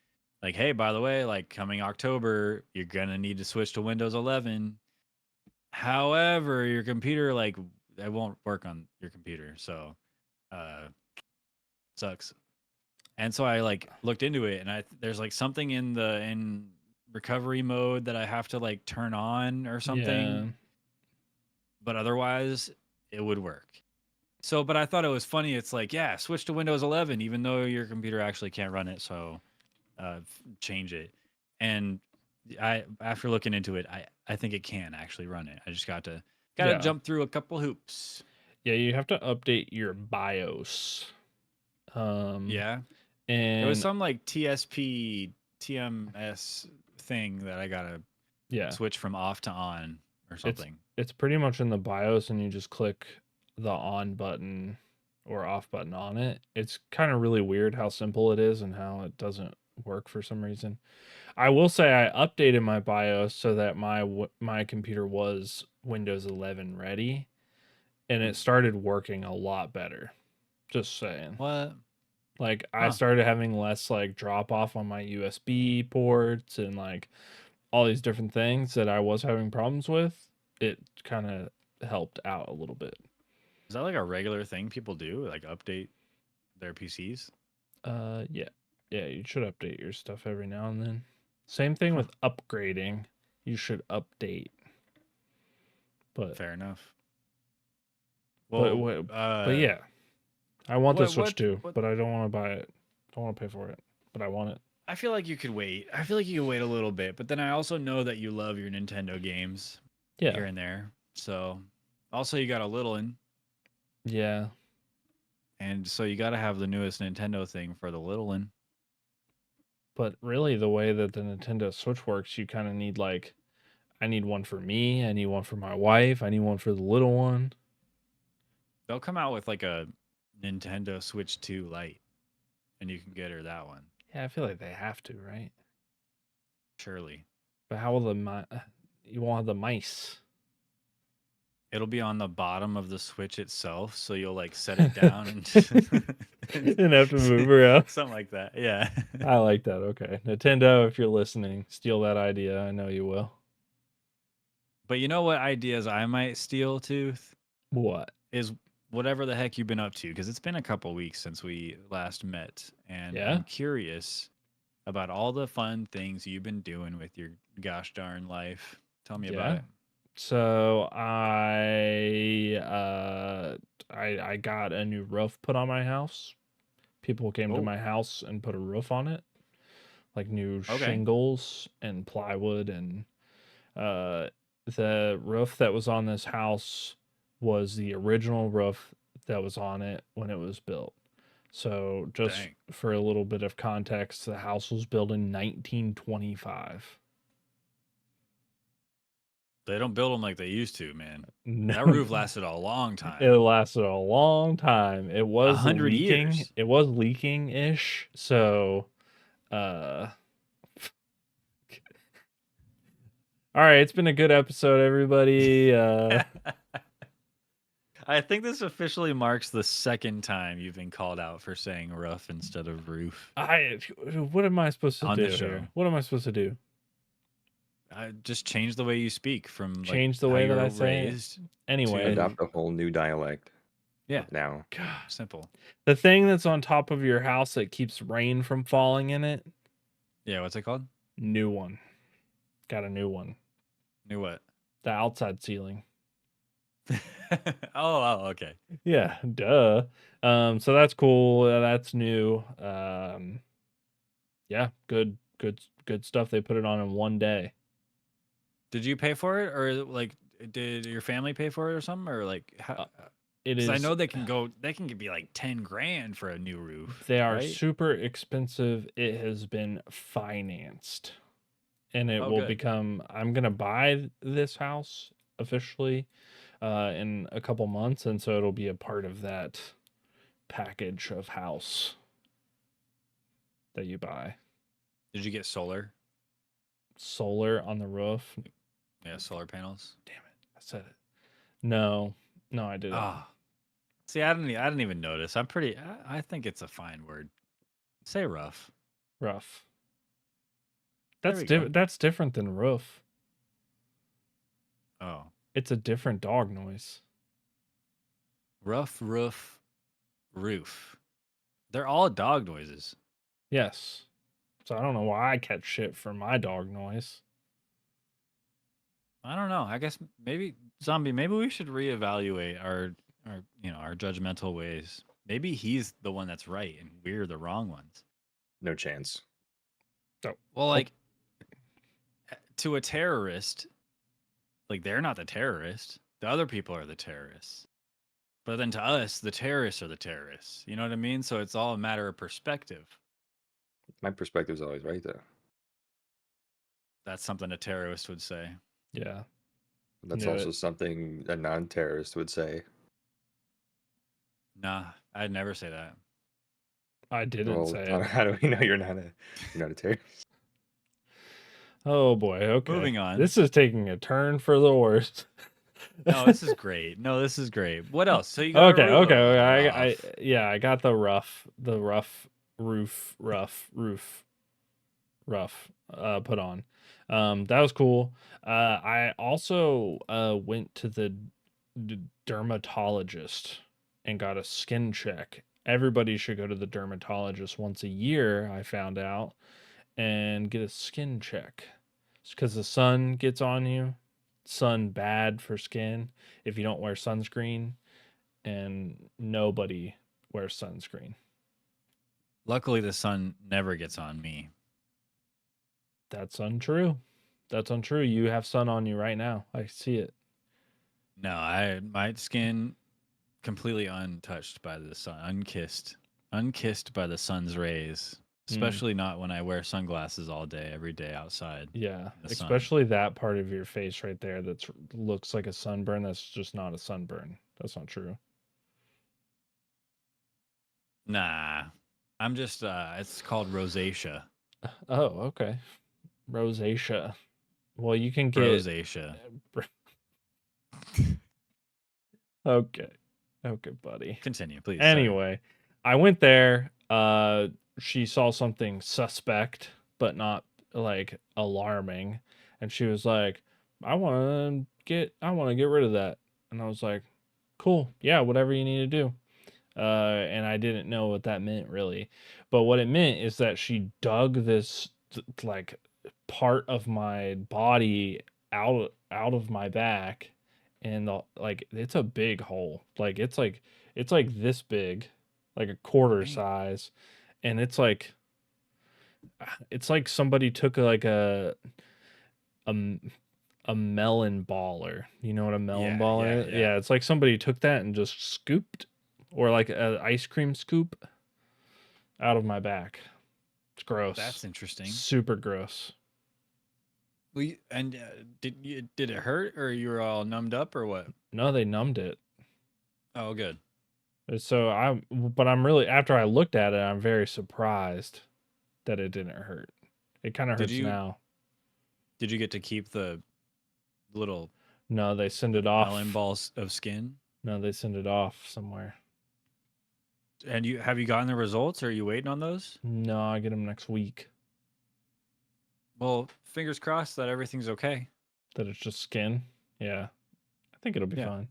like, hey, by the way, like coming October, you're gonna need to switch to Windows 11. However, your computer, like, it won't work on your computer, so sucks. And so I like looked into it, and there's like something in recovery mode that I have to like turn on or something. but otherwise it would work. So, but I thought it was funny. It's like, yeah, switch to Windows 11, even though your computer actually can't run it. So, change it. And after looking into it, I think it can actually run it. I just got to Yeah. jump through a couple hoops. Yeah, you have to update your BIOS. Yeah, And it was some like TSP TMS thing that I gotta switch from off to on or something. It's pretty much in the BIOS, and you just click the on button or off button on it. It's kind of really weird how simple it is and how it doesn't work for some reason. I will say I updated my BIOS so that my computer was Windows 11 ready, and it started working a lot better. Just saying. What? Like I started having less like drop off on my USB ports and like all these different things that I was having problems with. It kind of helped out a little bit. Is that like a regular thing people do? Like update their PCs? Yeah. Yeah, you should update your stuff every now and then. Same thing with upgrading. You should update. But fair enough. Well, but yeah. I want the Switch too, but I don't want to buy it. Don't want to pay for it, but I want it. I feel like you could wait. I feel like you could wait a little bit, but then I also know that you love your Nintendo games here and there. So also you got a little one. Yeah. And so you got to have the newest Nintendo thing for the little one. But really the way that the Nintendo Switch works, you kind of need like I need one for me, I need one for my wife, I need one for the little one. They'll come out with like a Nintendo Switch 2 Lite and you can get her that one. Yeah, I feel like they have to, right? Surely. But how will you won't have the mice? It'll be on the bottom of the Switch itself, so you'll like set it down and and have to move around. Something like that. Yeah. I like that. Okay. Nintendo, if you're listening, steal that idea. I know you will. But you know what ideas I might steal, Tooth? What? Is whatever the heck you've been up to, because it's been a couple weeks since we last met, and I'm curious about all the fun things you've been doing with your gosh darn life. Tell me about it. So I got a new roof put on my house. People came to my house and put a roof on it, like new shingles and plywood, and the roof that was on this house was the original roof that was on it when it was built. So just for a little bit of context, the house was built in 1925. They don't build them like they used to, man. No. That roof lasted a long time. It lasted a long time. It was 100 leaking. years. It was leaking-ish. So, all right, it's been a good episode, everybody. I think this officially marks the second time you've been called out for saying roof instead of roof. What am I supposed to do the show? Here? What am I supposed to do? Just change the way you speak from change the way that I say it. Anyway, adopt a whole new dialect. Yeah. Now. God. Simple. The thing that's on top of your house that keeps rain from falling in it. Yeah, what's it called? New one. Got a new one. New what? The outside ceiling. oh, okay. Yeah, duh. So that's cool. That's new. Yeah, good stuff. They put it on in one day. Did you pay for it, or like did your family pay for it or something, or like how? It is. I know they can be like 10 grand for a new roof. They are super expensive. It has been financed, and it will become. I'm gonna buy this house officially in a couple months, and so it'll be a part of that package of house that you buy. Did you get solar? Solar on the roof? Yeah, solar panels. Damn it, I said it. No, I didn't. See, I didn't even notice. I think it's a fine word. Say rough. Rough. That's different than roof. Oh. It's a different dog noise. Rough, roof, roof. They're all dog noises. Yes. So I don't know why I catch shit for my dog noise. I don't know. I guess maybe zombie. Maybe we should reevaluate our judgmental ways. Maybe he's the one that's right and we're the wrong ones. No chance. Oh, Well, like to a terrorist, like they're not the terrorist. The other people are the terrorists. But then to us, the terrorists are the terrorists. You know what I mean? So it's all a matter of perspective. My perspective's always right though. That's something a terrorist would say. yeah. That's Knew also it. something a non-terrorist would say. Nah, I'd never say that. I didn't Well, say how, it. how do we know you're not a terrorist? Oh boy. Okay. Moving on. This is taking a turn for the worst. No, this is great. No, this is great. What else? So you got Okay. Aruba, Okay. rough. Yeah. I got the rough roof put on. That was cool. I also went to the dermatologist and got a skin check. Everybody should go to the dermatologist once a year, I found out, and get a skin check. It's because the sun gets on you. Sun bad for skin if you don't wear sunscreen, and nobody wears sunscreen. Luckily, the sun never gets on me. That's untrue. That's untrue. You have sun on you right now. I see it. No, my skin completely untouched by the sun, unkissed by the sun's rays. Especially not when I wear sunglasses all day, every day outside. Yeah, The sun. especially that part of your face right there that looks like a sunburn. That's just not a sunburn. That's not true. Nah, I'm just. It's called rosacea. Oh, okay. Rosacea. Well, you can get. Rosacea. Okay. Okay, buddy. Continue, please. Sorry. Anyway, I went there. She saw something suspect, but not like alarming, and she was like, "I want to get rid of that." And I was like, "Cool, yeah, whatever you need to do." And I didn't know what that meant really, but what it meant is that she dug this like part of my body out of my back, and like it's a big hole. Like it's like this big, like a quarter Dang. size, and it's like somebody took like a a melon baller. You know what a melon baller is? Yeah, it's like somebody took that and just scooped, or like an ice cream scoop out of my back. It's gross. That's interesting. Super gross. And did it hurt, or you were all numbed up, or what? No, they numbed it. Oh, good. So I'm really, after I looked at it, I'm very surprised that it didn't hurt. It kind of hurts now. Did you get to keep the little No, they send it off. melon balls of skin? No, they send it off somewhere. And have you gotten the results, or are you waiting on those? No, I get them next week. Well, fingers crossed that everything's okay. That it's just skin. Yeah, I think it'll be Yeah. fine.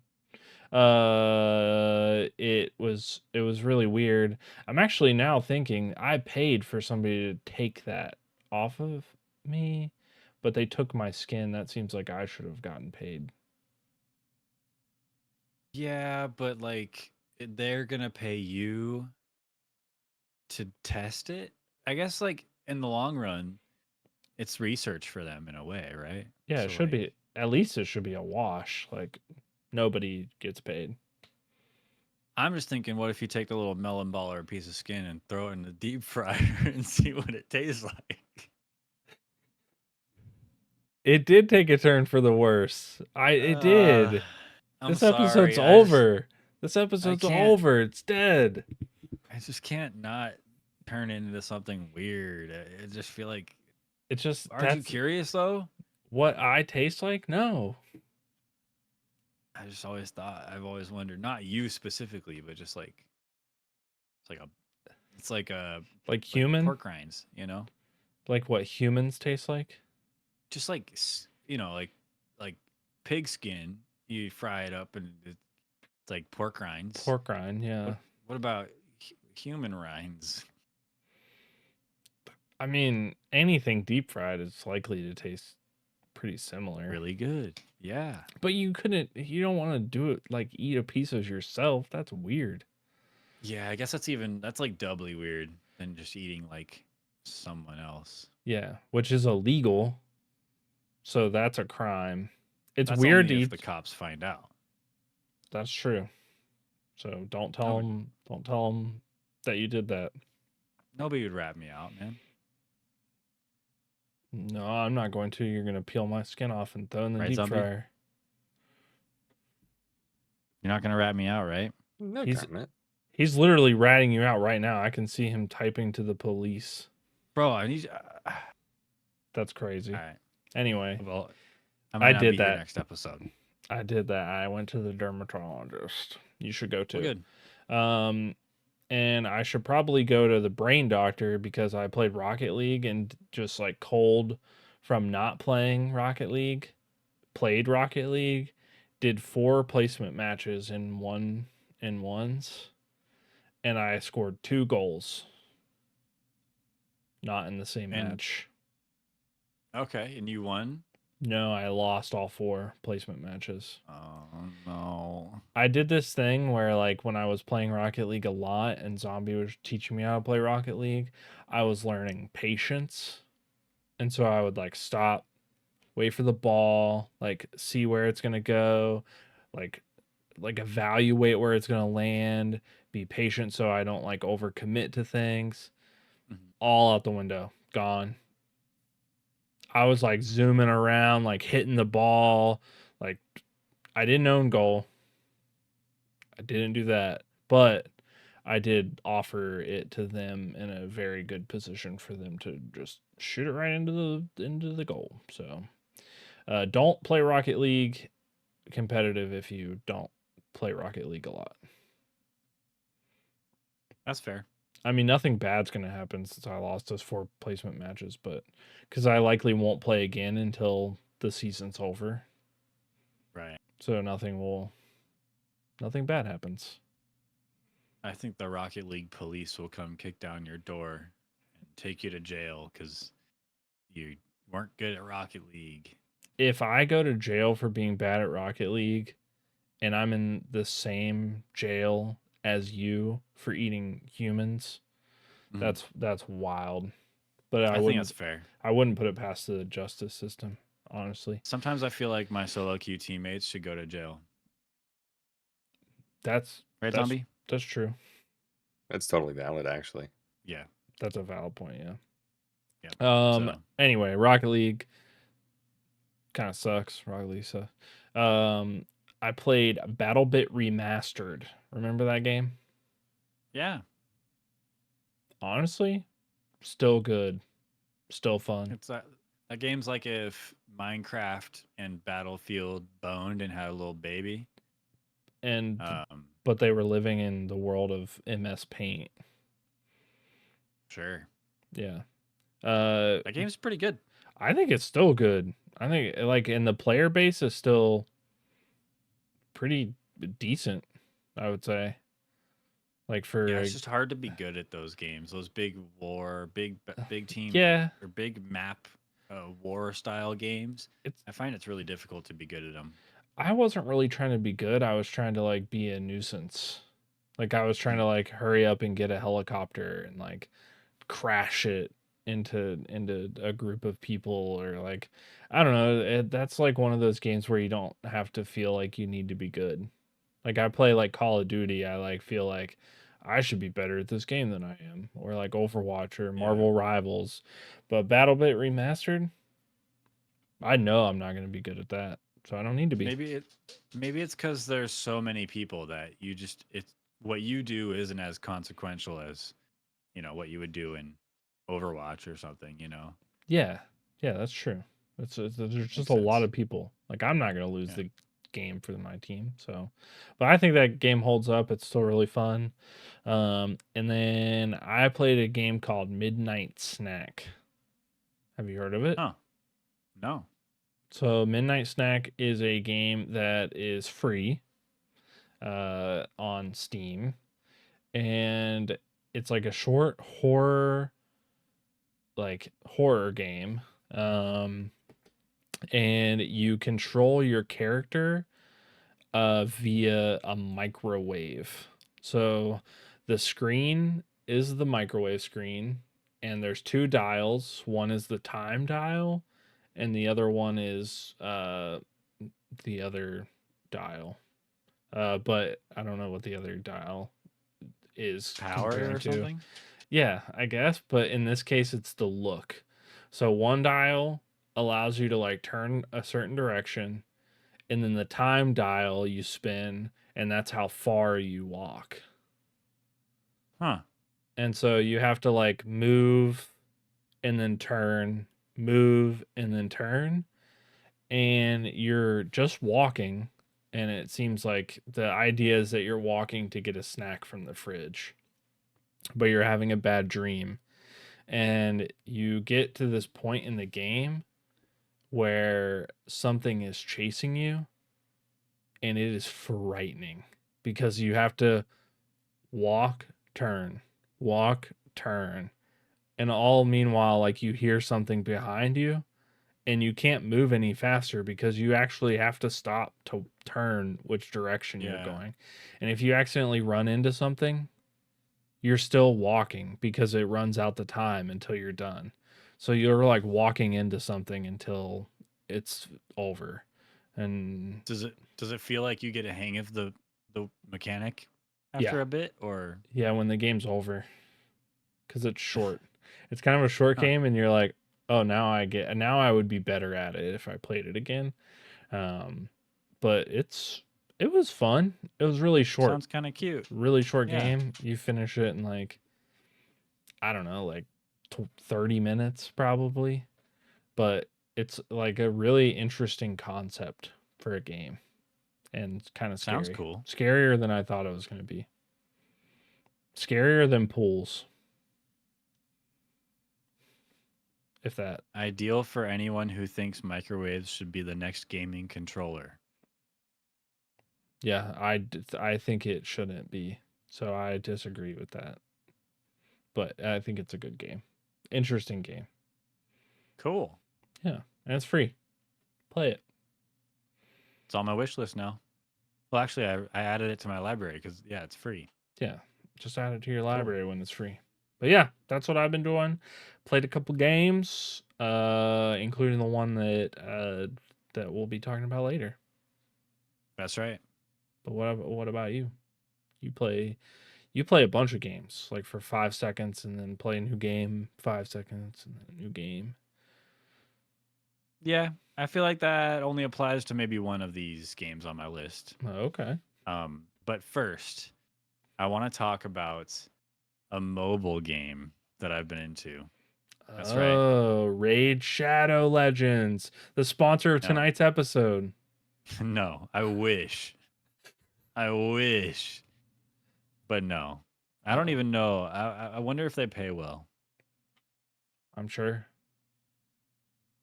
It was really weird. I'm actually now thinking I paid for somebody to take that off of me, but they took my skin. That seems like I should have gotten paid. Yeah, but like they're gonna pay you to test it. I guess like in the long run, it's research for them in a way, right? Yeah, So, it should like, be, at least it should be a wash. Like nobody gets paid. I'm just thinking, what if you take a little melon ball or a piece of skin and throw it in the deep fryer and see what it tastes like? It did take a turn for the worse. It did. I'm This sorry. episode's over. This episode's can't- over. It's dead. I just can't not turn into something weird. I just feel like. It's just, Aren't you that's curious though? what I taste like? No. I just always thought, I've always wondered, not you specifically, but just like, it's like Like human? pork rinds, you know? Like what humans taste like? Just like, like pig skin, you fry it up and it's like pork rinds. Pork rind, yeah. What about human rinds? I mean, anything deep fried is likely to taste pretty similar. Really good. Yeah. But you don't want to do it like eat a piece of yourself. That's weird. Yeah, I guess that's like doubly weird than just eating like someone else. Yeah, which is illegal. So that's a crime. It's That's weird to only if eat. the cops find out. That's true. So don't tell Nobody, them. Don't tell them that you did that. nobody would rat me out, man. No, I'm not going to. You're gonna peel my skin off and throw in the Right, deep zombie? fryer. You're not gonna rat me out, right? No He's- comment. He's literally ratting you out right now. I can see him typing to the police. Bro, I need. That's crazy. All right. Anyway, Well, I might not did be here that. next episode. I did that. I went to the dermatologist. You should go Well, too. good. And I should probably go to the brain doctor because I played Rocket League and just like cold from not playing Rocket League, played Rocket League, did 4 placement matches in ones, and I scored 2 goals. Not in the same And- match. Okay, and you won. No, I lost all 4 placement matches. Oh no. I did this thing where, like, when I was playing Rocket League a lot and Zombie was teaching me how to play Rocket League, I was learning patience. And so I would, like, stop, wait for the ball, like, see where it's going to go, like evaluate where it's going to land, be patient so I don't, like, overcommit to things. Mhm. All out the window. Gone. I was, like, zooming around, like, hitting the ball. Like, I didn't own goal. I didn't do that, but I did offer it to them in a very good position for them to just shoot it right into the goal. So, don't play Rocket League competitive if you don't play Rocket League a lot. That's fair. I mean, nothing bad's gonna happen since I lost those 4 placement matches, but because I likely won't play again until the season's over, Right. so nothing bad happens. I think the Rocket League police will come kick down your door and take you to jail because you weren't good at Rocket League. If I go to jail for being bad at Rocket League and I'm in the same jail as you for eating humans, Mhm. that's wild. But I think wouldn't that's fair. I wouldn't put it past the justice system, honestly. Sometimes I feel like my solo queue teammates should go to jail. That's Right, that's, zombie? that's true. That's totally valid, actually. Yeah. That's a valid point, yeah. Yeah. So- Anyway, Rocket League kind of sucks. Rocket League sucks. I played BattleBit Remastered. Remember that game? Yeah. Honestly, still good. Still fun. It's that game's like if Minecraft and Battlefield boned and had a little baby. And Um, but they were living in the world of MS Paint. sure. Yeah. That game's pretty good. I think it's still good. I think like and the player base is still pretty decent, I would say. Like for Yeah, it's just hard to be good at those games. Those big big team yeah, or big map war style games. It's- I find it's really difficult to be good at them. I wasn't really trying to be good. I was trying to like be a nuisance. Like I was trying to like hurry up and get a helicopter and like crash it into a group of people or like I don't know. That's like one of those games where you don't have to feel like you need to be good. Like I play like Call of Duty, I like feel like I should be better at this game than I am, or like Overwatch or Marvel Rivals. But BattleBit Remastered, I know I'm not going to be good at that, so I don't need to be. Maybe it's because there's so many people that it's what you do isn't as consequential as what you would do in Overwatch or something. Yeah, that's true. There's just Makes a lot sense. of people. Like I'm not going to lose Yeah. the game for my team. So, but I think that game holds up. It's still really fun. And then I played a game called Midnight Snack. Have you heard of it? Huh. No. So Midnight Snack is a game that is free on Steam, and it's like a short horror game. and you control your character via a microwave. So the screen is the microwave screen, and there's two dials. One is the time dial, and the other one is the other dial. But I don't know what the other dial is Power comparing or to. something? Yeah, I guess, but in this case it's the look. So one dial allows you to like turn a certain direction, and then the time dial you spin, and that's how far you walk. Huh. And so you have to like move and then turn, move and then turn, and you're just walking, and it seems like the idea is that you're walking to get a snack from the fridge, but you're having a bad dream. And you get to this point in the game where something is chasing you, and it is frightening because you have to walk, turn. And all meanwhile, like you hear something behind you and you can't move any faster because you actually have to stop to turn which direction you're Yeah. going. And if you accidentally run into something, you're still walking because it runs out the time until you're done. So you're like walking into something until it's over. And Does it feel like you get a hang of the mechanic Yeah. after a bit, or yeah, when the game's over, because it's short. It's kind of a short Huh. game, and you're like, oh, now I would be better at it if I played it again. But it was fun. It was really short, sounds kind of cute? really short Yeah. game. You finish it in like, I don't know, like 30 minutes probably. But it's like a really interesting concept for a game, and kind of scary. Sounds cool. Scarier than I thought it was going to be. Scarier than pools. If that. Ideal for anyone who thinks microwaves should be the next gaming controller. Yeah, I think it shouldn't be. So I disagree with that. But I think it's a good game. Interesting game. Cool. Yeah, and it's free. Play it. It's on my wish list now. Well, actually, I added it to my library because, yeah, it's free. Yeah, just add it to your library when it's free. But yeah, that's what I've been doing. Played a couple games, including the one that we'll be talking about later. That's right. But what about you? You play a bunch of games, like for 5 seconds, and then play a new game, 5 seconds, and then a new game. Yeah, I feel like that only applies to maybe one of these games on my list. Oh, okay. But first, I want to talk about a mobile game that I've been into. That's right. Oh, Raid Shadow Legends, the sponsor of No. tonight's episode. No, I wish. I wish. But no. I don't even know. I wonder if they pay well. I'm sure.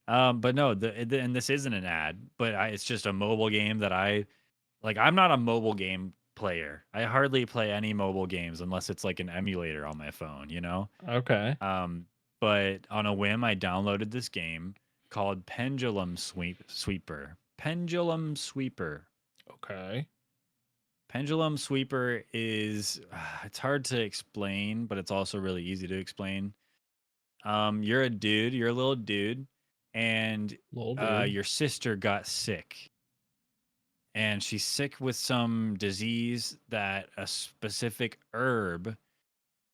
But no, and this isn't an ad, but it's just a mobile game that I like. I'm not a mobile game player. I hardly play any mobile games unless it's like an emulator on my phone, you know? Okay. But on a whim, I downloaded this game called Pendulum Sweeper. Pendulum Sweeper. Okay. Pendulum Sweeper is it's hard to explain, but it's also really easy to explain. You're a dude, you're a little dude, and Little dude. your sister got sick. And she's sick with some disease that a specific herb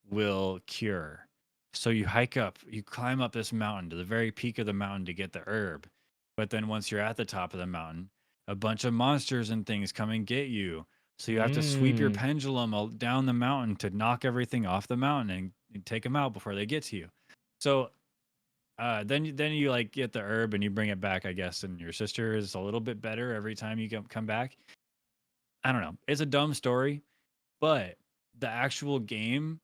will cure. So you climb up this mountain to the very peak of the mountain to get the herb. But then once you're at the top of the mountain, a bunch of monsters and things come and get you. So you have to sweep your pendulum down the mountain to knock everything off the mountain and take them out before they get to you. So then you like get the herb and you bring it back, I guess, and your sister is a little bit better every time you come back. I don't know. It's a dumb story, but the actual game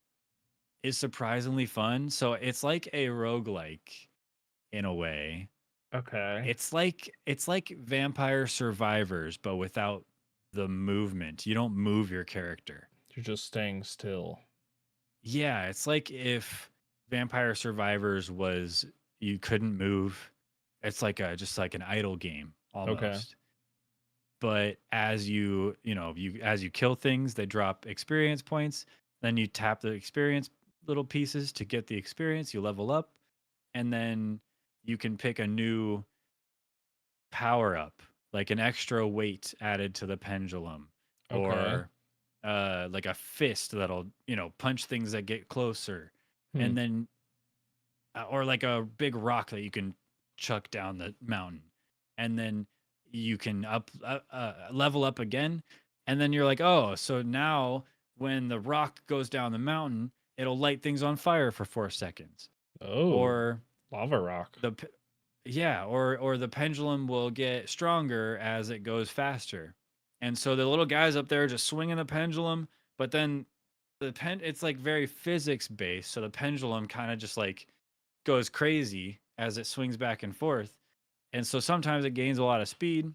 is surprisingly fun. So it's like a roguelike in a way. Okay. It's like Vampire Survivors, but without the movement. You don't move your character. You're just staying still. Yeah, it's like if Vampire Survivors was you couldn't move it's like a just like an idle game Okay. almost. But as as you kill things, they drop experience points. Then you tap the experience little pieces to get the experience. You level up, and then you can pick a new power up, like an extra weight added to the pendulum, Okay. or like a fist that'll punch things that get closer, Hmm. and then or like a big rock that you can chuck down the mountain, and then you can level up again, and then you're like, oh, so now when the rock goes down the mountain, it'll light things on fire for 4 seconds, Oh, or lava rock. the yeah, or the pendulum will get stronger as it goes faster. And so the little guys up there just swinging the pendulum, but then it's like very physics based, so the pendulum kind of just like goes crazy as it swings back and forth. And so sometimes it gains a lot of speed.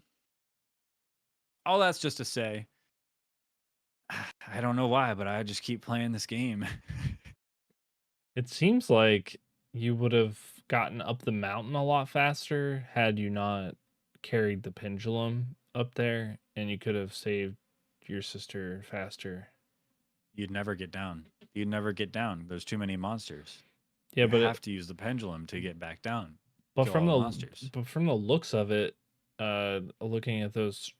All that's just to say, I don't know why, but I just keep playing this game. It seems like you would have gotten up the mountain a lot faster had you not carried the pendulum up there, and you could have saved your sister faster. You'd never get down. You'd never get down. There's too many monsters. Yeah, You but have to use the pendulum to get back down. but Kill from all the the monsters. but from the looks of it, looking at those,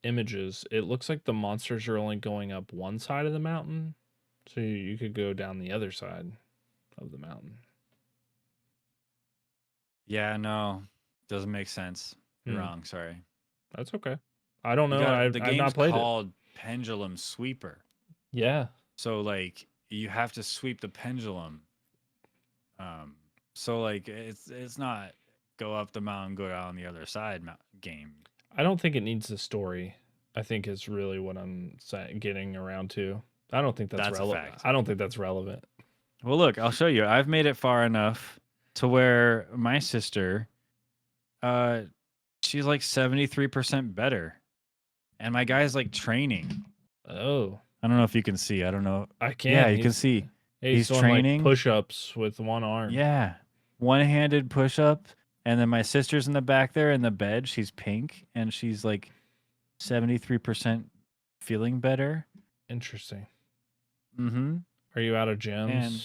images, it looks like the monsters are only going up one side of the mountain, so you could go down the other side of the mountain. Yeah, no, doesn't make sense. You're Hmm. wrong. Sorry. That's okay. I don't You know. got the I've not game's played it. called Pendulum Sweeper. Yeah. So like you have to sweep the pendulum. So like it's not go up the mountain, go down the other side game. I don't think it needs a story. I think is really what I'm getting around to. I don't think that's That's a relevant. fact. I don't think that's relevant. Well, look, I'll show you. I've made it far enough to where my sister, she's like 73% better, and my guy's like training. Oh, I don't know if you can see. I don't know. I can. Yeah, you can see. He's doing training. like push-ups with one arm. Yeah, one-handed push-up, and then my sister's in the back there in the bed. She's pink, and she's like 73% feeling better. Interesting. Mm-hmm. Are you out of gems? And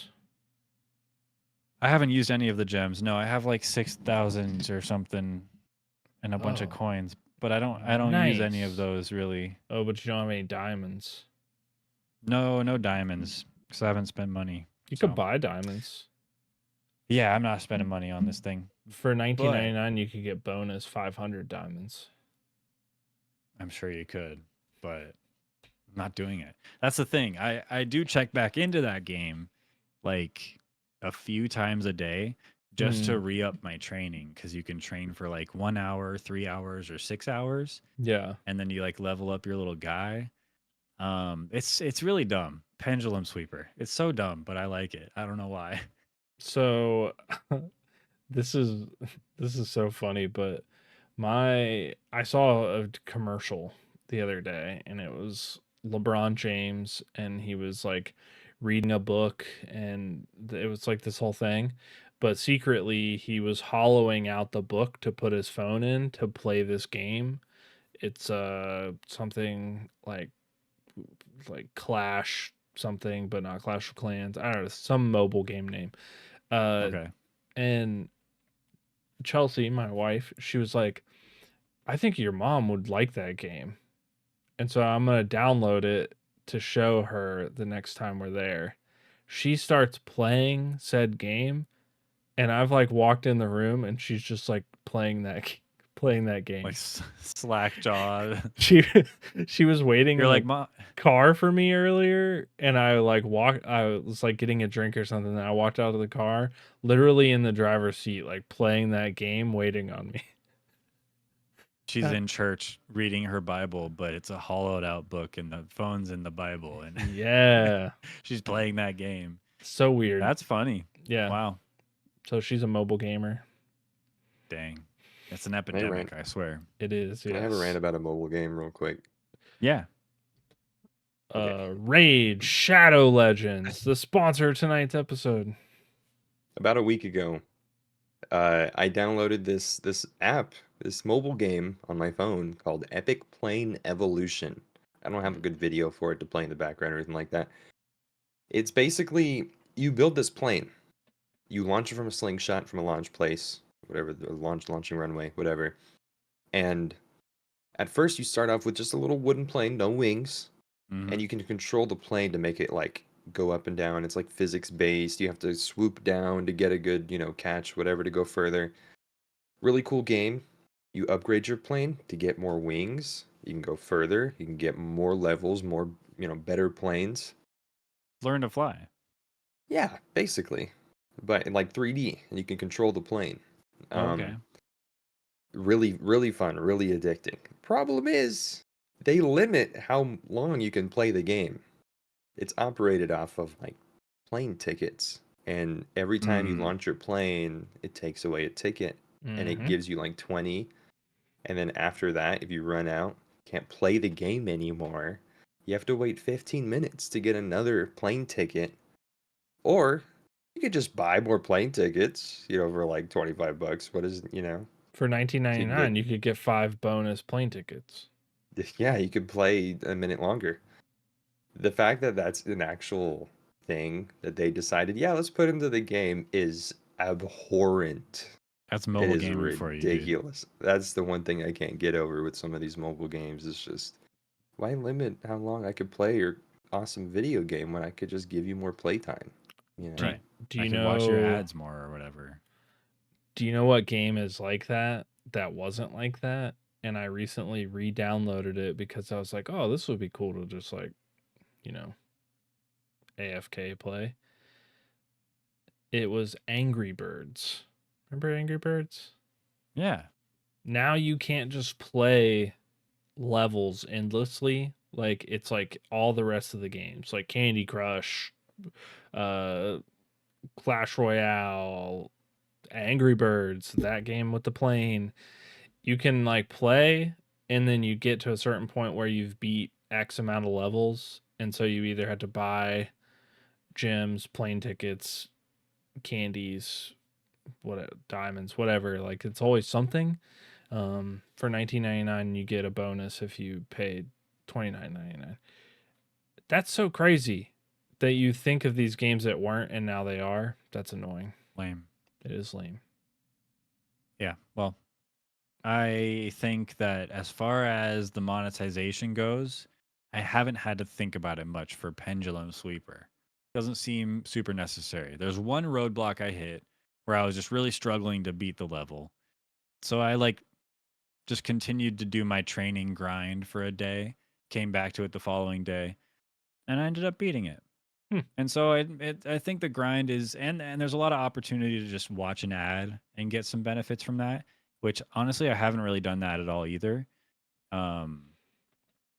I haven't used any of the gems. No, I have like 6,000 or something, and a bunch of Oh. coins. But I don't use any of Nice. those really. Oh, but you don't have any diamonds. No diamonds because I haven't spent money. You So, could buy diamonds. yeah, I'm not spending money on this thing. For $19.99, you could get bonus 500 diamonds. I'm sure you could, but I'm not doing it. That's the thing. I do check back into that game like a few times a day just to re-up my training, because you can train for like 1 hour, 3 hours, or 6 hours, Yeah. and then you like level up your little guy. It's really dumb. Pendulum Sweeper. It's so dumb, but I like it. I don't know why. So this is so funny, but I saw a commercial the other day, and it was LeBron James, and he was like reading a book, and it was like this whole thing, but secretly he was hollowing out the book to put his phone in to play this game. It's something like Clash something, but not Clash of Clans. I don't know, some mobile game name. Okay. And Chelsea, my wife, she was like, I think your mom would like that game. And so I'm going to download it to show her the next time we're there. She starts playing said game, and I've like walked in the room, and she's just like playing that game. Like slack jawed. She was waiting You're in like, the Mom. car for me earlier, and I was like getting a drink or something, and I walked out of the car, literally in the driver's seat, like playing that game, waiting on me. She's in church reading her Bible, but it's a hollowed out book, and the phone's in the Bible, and Yeah. she's playing that game. So weird. That's funny. Yeah. Wow. So she's a mobile gamer. Dang. It's an epidemic, I swear. It is. Can I have a rant about a mobile game real quick? Yeah. Okay. Raid Shadow Legends, the sponsor of tonight's episode. About a week ago, I downloaded this app, this mobile game on my phone called Epic Plane Evolution. I don't have a good video for it to play in the background or anything like that. It's basically you build this plane. You launch it from a slingshot from a launch place, whatever the launching runway, whatever. And at first you start off with just a little wooden plane, no wings, and you can control the plane to make it like go up and down. It's like physics based. You have to swoop down to get a good, catch, whatever to go further. Really cool game. You upgrade your plane to get more wings. You can go further. You can get more levels, more, better planes. Learn to fly. Yeah, basically. But in like 3D, and you can control the plane. Okay. Really, really fun, really addicting. Problem is, they limit how long you can play the game. It's operated off of like plane tickets. And every time you launch your plane, it takes away a ticket and it gives you like 20. And then after that, if you run out, can't play the game anymore, you have to wait 15 minutes to get another plane ticket. Or you could just buy more plane tickets, for like $25. What is, For so $19.99, you could get 5 bonus plane tickets. yeah, you could play a minute longer. The fact that that's an actual thing that they decided, yeah, let's put into the game is abhorrent. That's It mobile is gaming for you, dude. ridiculous. That's the one thing I can't get over with some of these mobile games. Is just why limit how long I could play your awesome video game when I could just give you more playtime? Right. Do I you can know watch your ads more or whatever. Do you know what game is like that wasn't like that? And I recently re-downloaded it because I was like, "Oh, this would be cool to just like, you know, AFK play." It was Angry Birds. Remember Angry Birds? Yeah. Now you can't just play levels endlessly. Like it's like all the rest of the games, like Candy Crush, uh Clash Royale, Angry Birds, that game with the plane. You can like play and then you get to a certain point where you've beat X amount of levels. And so you either had to buy gems, plane tickets, candies, what diamonds, whatever. Like it's always something. For $19.99, you get a bonus if you paid $29.99. That's so crazy that you think of these games that weren't and now they are. That's annoying. Lame. It is lame. Yeah. Well, I think that as far as the monetization goes, I haven't had to think about it much for Pendulum Sweeper. Doesn't seem super necessary. There's one roadblock I hit where I was just really struggling to beat the level. So I just continued to do my training grind for a day, came back to it the following day, and I ended up beating it. And so I think the grind is, and there's a lot of opportunity to just watch an ad and get some benefits from that, which honestly, I haven't really done that at all either. And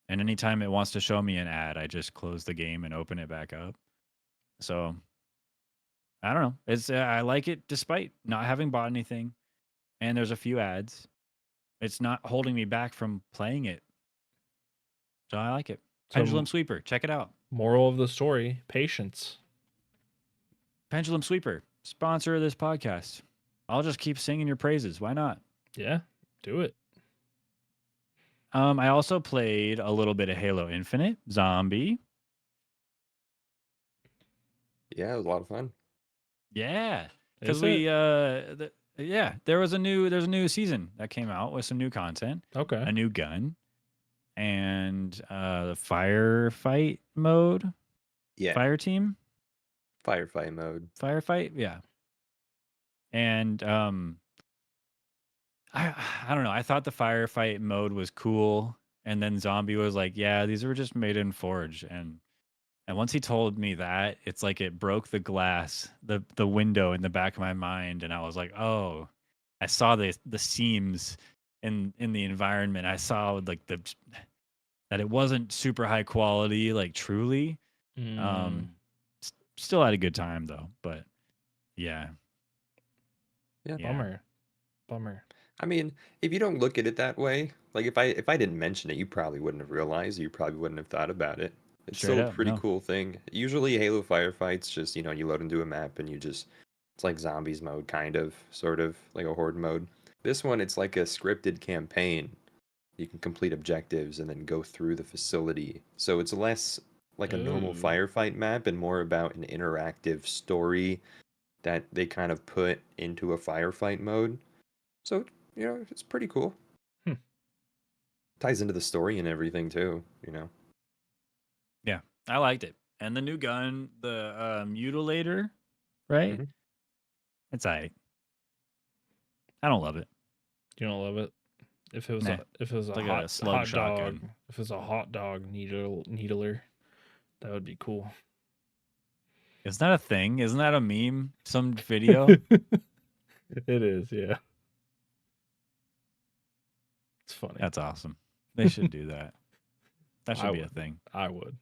anytime it wants to show me an ad, I just close the game and open it back up. So I don't know. It's I like it despite not having bought anything, and there's a few ads. It's not holding me back from playing it, so I like it. So Pendulum Sweeper, check it out. moral of the story, patience. Pendulum Sweeper, sponsor of this podcast. I'll just keep singing your praises. Why not? Yeah, do it. I also played a little bit of Halo Infinite Zombie. Yeah, it was a lot of fun. Yeah, because Is we it? there's a new season that came out with some new content, Okay. a new gun, and the firefight mode, Yeah, fire team, firefight mode. firefight, yeah. And I don't know. I thought the firefight mode was cool, and then Zombie was like, "Yeah, these were just made in Forge." And once he told me that, it's like it broke the glass, the window in the back of my mind, and I was like, "Oh, I saw the seams in the environment. I saw like that it wasn't super high quality, like truly. Still had a good time though, but yeah, Yeah. Bummer. I mean, if you don't look at it that way, like if I didn't mention it, you probably wouldn't have realized. You probably wouldn't have thought about it. It's Straight still a up, pretty no. cool thing. Usually, Halo firefights just you load into a map and you just It's like zombies mode, kind of, sort of like a horde mode. This one, it's like a scripted campaign. You can complete objectives and then go through the facility. So it's less like a normal Oh, firefight map and more about an interactive story that they kind of put into a firefight mode. So, it's pretty cool. hmm. Ties into the story and everything too, you know. Yeah, I liked it. And the new gun, the mutilator, right? Mhm. It's alright. I don't love it. You don't love it. If it was Nah, if it was a it's like a slug hot dog, shotgun. if it was a hot dog needler, that would be cool. Isn't that a thing? Isn't that a meme? Some video? It is, yeah. It's funny. That's awesome. They should do that. That I should be a would. thing. I would.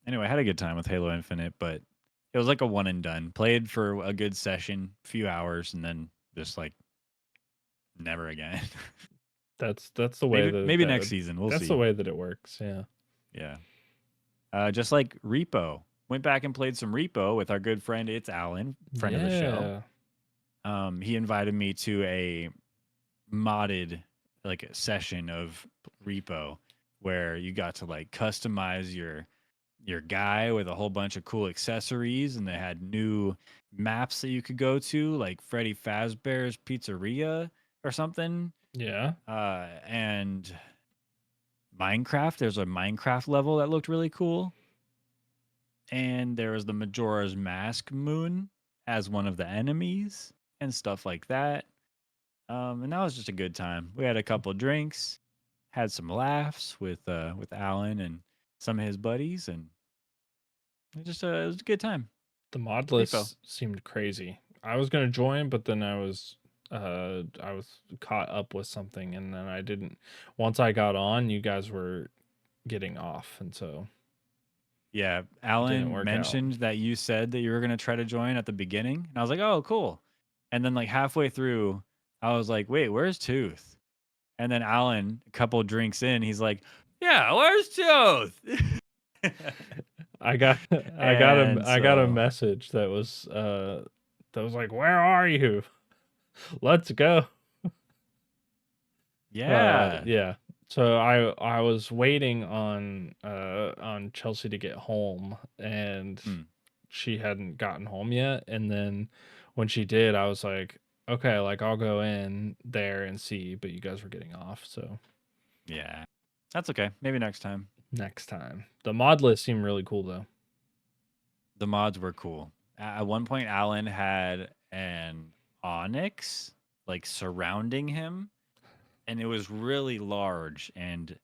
Anyway, I had a good time with Halo Infinite, but it was like a one and done. Played for a good session, few hours, and then just like never again. That's the way maybe that maybe that next would, season. We'll that's see. the way that it works. Yeah. Yeah. Just like Repo. Went back and played some Repo with our good friend It's Alan, friend of the show. He invited me to a modded like a session of Repo where you got to like customize your guy with a whole bunch of cool accessories, and they had new maps that you could go to, like Freddy Fazbear's Pizzeria or something. Yeah. And Minecraft. There's a Minecraft level that looked really cool. And there was the Majora's Mask moon as one of the enemies and stuff like that. And that was just a good time. We had a couple drinks, had some laughs with Alan and some of his buddies, and it was a good time. The mod Repo. list seemed crazy. I was gonna join, but then I was caught up with something, and then I didn't. Once I got on, you guys were getting off, and so Yeah, didn't Alan work out. mentioned that you said that you were going to try to join at the beginning. And I was like, oh, cool. And then, like, halfway through, I was like, wait, where's Tooth? And then Alan, a couple drinks in, he's like, yeah, where's Tooth? I got And I got a so- message that was like, "Where are you? Let's go." yeah. Yeah. So I was waiting on Chelsea to get home, and Hmm. she hadn't gotten home yet. And then when she did, I was like, okay, like I'll go in there and see, but you guys were getting off, so Yeah. That's okay. Maybe next time. next time. The mod list seemed really cool though. The mods were cool. At one point, Alan had an onyx like surrounding him, and it was really large and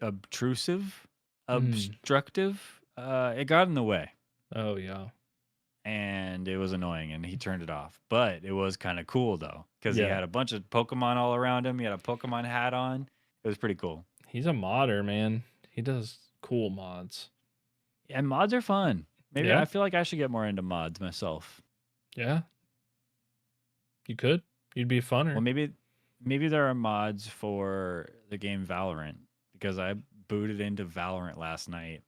obtrusive, obstructive. It got in the way, Oh yeah. and it was annoying, and he turned it off. But it was kind of cool though, because he Yeah. had a bunch of Pokemon all around him. He had a Pokemon hat on. It was pretty cool. He's a modder, man. He does cool mods. And mods are fun. Maybe Yeah. I feel like I should get more into mods myself. Yeah. You could. You'd be funner. Well, maybe there are mods for the game Valorant, because I booted into Valorant last night,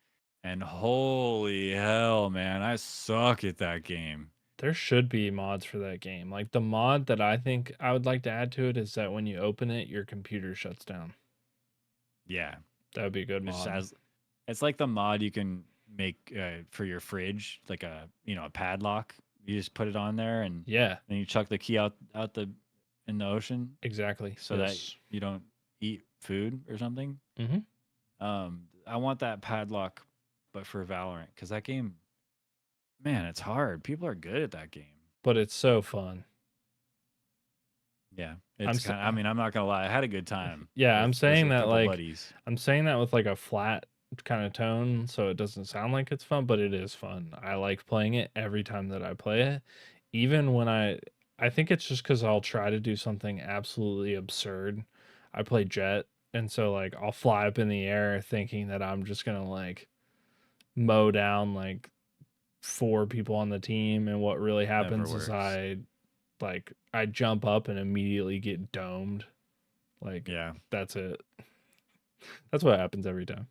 and holy hell, man, I suck at that game. There should be mods for that game. Like the mod that I think I would like to add to it is that when you open it, your computer shuts down. Yeah, That would be a good it just mod. it's like the mod you can make for your fridge, like a padlock. You just put it on there, and Yeah, then you chuck the key out in the ocean, exactly. so that you don't eat food or something. Mhm. I want that padlock, but for Valorant, because that game, man, it's hard. People are good at that game. But it's so fun. Yeah, I'm it's s- kind. I mean, I'm not gonna lie. I had a good time. Yeah, I'm with saying a that couple like buddies. I'm saying that with like a flat kind of tone so it doesn't sound like it's fun, but it is fun. I like playing it every time that I play it. Even when I think it's just cuz I'll try to do something absolutely absurd. I play Jet, and so like I'll fly up in the air thinking that I'm just going to like mow down like 4 people on the team, and what really happens is works. I jump up and immediately get domed. Like Yeah, that's it. That's what happens every time.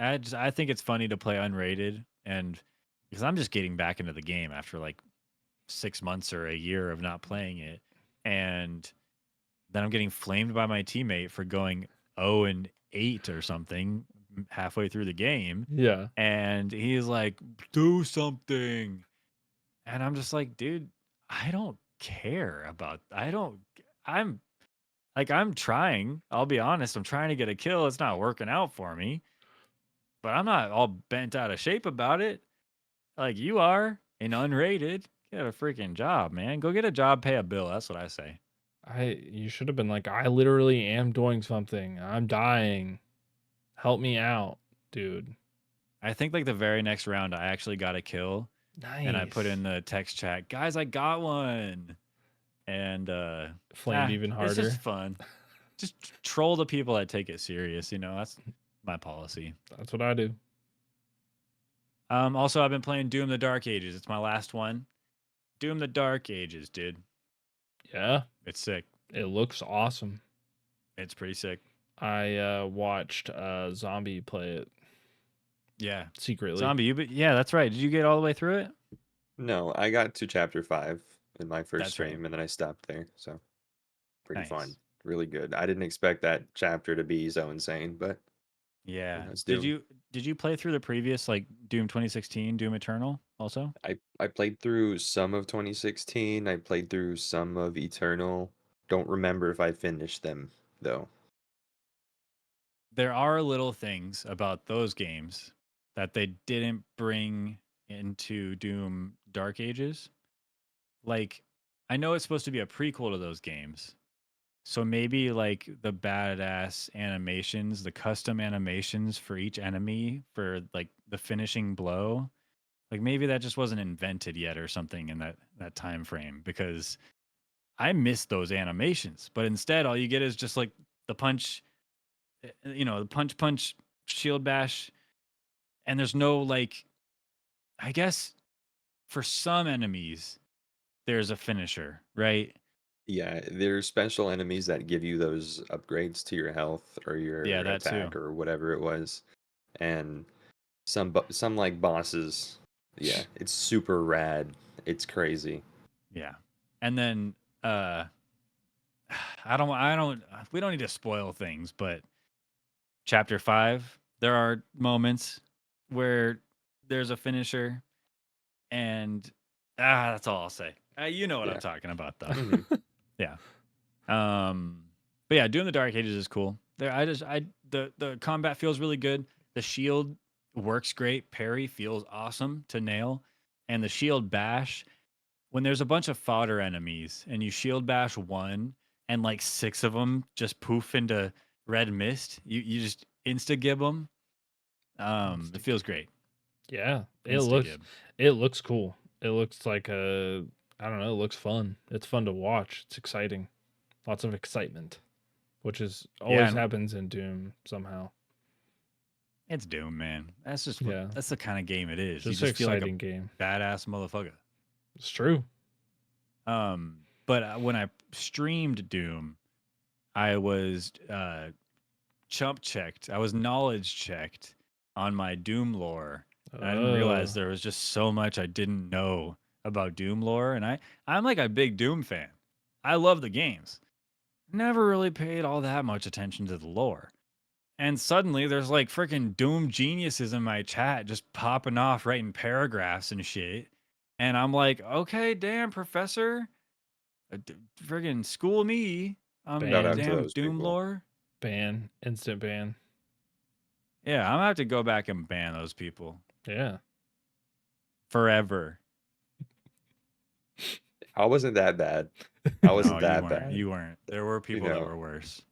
I think it's funny to play unrated, and because I'm just getting back into the game after like 6 months or a year of not playing it, and then I'm getting flamed by my teammate for going 0-8 or something halfway through the game, Yeah. and he's like, "Do something," and I'm just like, "Dude, I don't care about. I don't. I'm like, I'm trying. I'll be honest. I'm trying to get a kill. It's not working out for me, but I'm not all bent out of shape about it. Like you are, and unrated. Get a freaking job, man. Go get a job, pay a bill. That's what I say. You should have been like, I literally am doing something. I'm dying. Help me out, dude. I think like the very next round, I actually got a kill, and I put Nice. in the text chat, guys, I got one, and Flamed even it's just harder. fun. Just troll the people that take it serious. That's my policy. That's what I do. Also, I've been playing Doom: The Dark Ages. It's my last one. Doom: The Dark Ages, dude. Yeah. It's sick. It looks awesome. It's pretty sick. I watched Zombie play it Yeah. secretly. Zombie, yeah, that's right. Did you get all the way through it? No, I got to chapter 5 in my first That's right. stream, and then I stopped there. So pretty fun, Nice. really good. I didn't expect that chapter to be so insane, but Yeah. it's Did Doom. you play through the previous like Doom 2016, Doom Eternal also? I played through some of 2016. I played through some of Eternal. Don't remember if I finished them though. There are little things about those games that they didn't bring into Doom Dark Ages. Like, I know it's supposed to be a prequel to those games. So maybe like the badass animations, the custom animations for each enemy for like the finishing blow, like maybe that just wasn't invented yet or something in that time frame, because I miss those animations. But instead all you get is just like the punch, the punch shield bash, and there's no like, I guess for some enemies there's a finisher, right? Yeah, there's special enemies that give you those upgrades to your health or Yeah, your that too. attack or whatever it was. And some like bosses, yeah, it's super rad. It's crazy. Yeah. And then I don't we don't need to spoil things, but chapter 5, there are moments where there's a finisher, and that's all I'll say. You know what I'm Yeah. talking about though. Mhm. Yeah. But yeah, doing the Dark Ages is cool. The combat feels really good. The shield works great. Parry feels awesome to nail. And the shield bash, when there's a bunch of fodder enemies and you shield bash one and like 6 of them just poof into red mist, you just insta gib them. It feels great. Yeah. Insta gib. It looks cool. It looks like I don't know, it looks fun. It's fun to watch. It's exciting. Lots of excitement, which is always and happens in Doom somehow. it's Doom, man. That's just Yeah. that's the kind of game it is. You Just an just feel like a exciting game. badass motherfucker. It's true. But when I streamed Doom, I was chump checked. I was knowledge checked on my Doom lore. And I didn't realize there was just so much I didn't know about Doom lore. And I'm like a big Doom fan. I love the games. Never really paid all that much attention to the lore. And suddenly there's like freaking Doom geniuses in my chat just popping off writing paragraphs and shit. And I'm like, okay, damn, professor. Friggin' school me. Shout out to Damn those Doom people. lore. Ban, instant ban. Yeah, I'm gonna have to go back and ban those people Yeah. forever. I wasn't that bad. I wasn't No, that you weren't. bad. You weren't. There were people that know. were worse.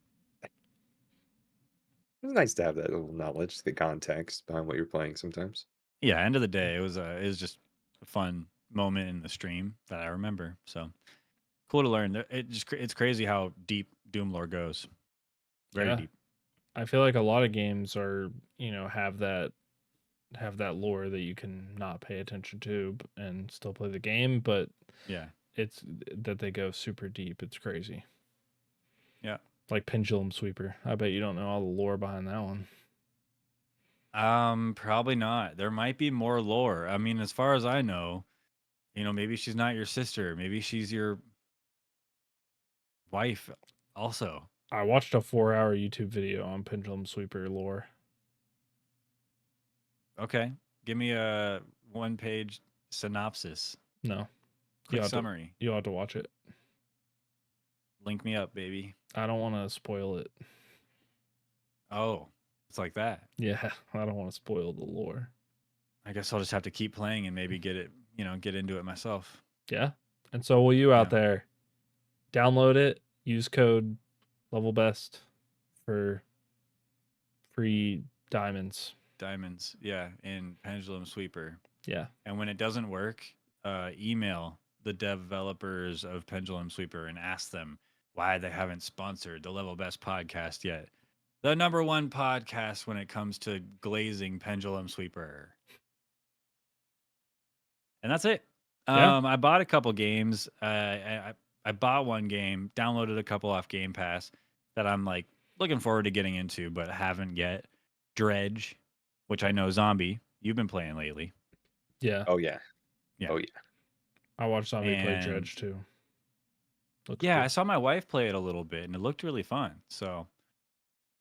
It's nice to have that little knowledge, the context behind what you're playing sometimes. Yeah, end of the day, it was just a fun moment in the stream that I remember. So cool to learn. It's crazy how deep Doom lore goes. Very Yeah. deep. I feel like a lot of games are, have that lore that you can not pay attention to and still play the game, but Yeah. it's that they go super deep. It's crazy. Yeah. Like Pendulum Sweeper. I bet you don't know all the lore behind that one. Probably not. There might be more lore. I mean, as far as I know, maybe she's not your sister. Maybe she's your wife also. I watched a 4-hour YouTube video on Pendulum Sweeper lore. Okay. Give me a one-page synopsis. No, Quick summary. you'll have to watch it. Link me up, baby. I don't want to spoil it. Oh, it's like that. Yeah, I don't want to spoil the lore. I guess I'll just have to keep playing and maybe get into it myself. Yeah. And so will you out Yeah. there, download it, use code LevelBest for free diamonds. Diamonds, yeah, in Pendulum Sweeper. Yeah. And when it doesn't work, email the developers of Pendulum Sweeper and ask them why they haven't sponsored the Level Best podcast yet. The #1 podcast when it comes to glazing Pendulum Sweeper. And that's it. Yeah. I bought a couple games. I bought one game, downloaded a couple off Game Pass that I'm like looking forward to getting into, but haven't yet. Dredge, which I know Zombie, you've been playing lately. Yeah. Oh yeah. Yeah. Oh yeah. I watched Zombie play And- Dredge too. Looks Yeah, I good. saw my wife play it a little bit, and it looked really fun. So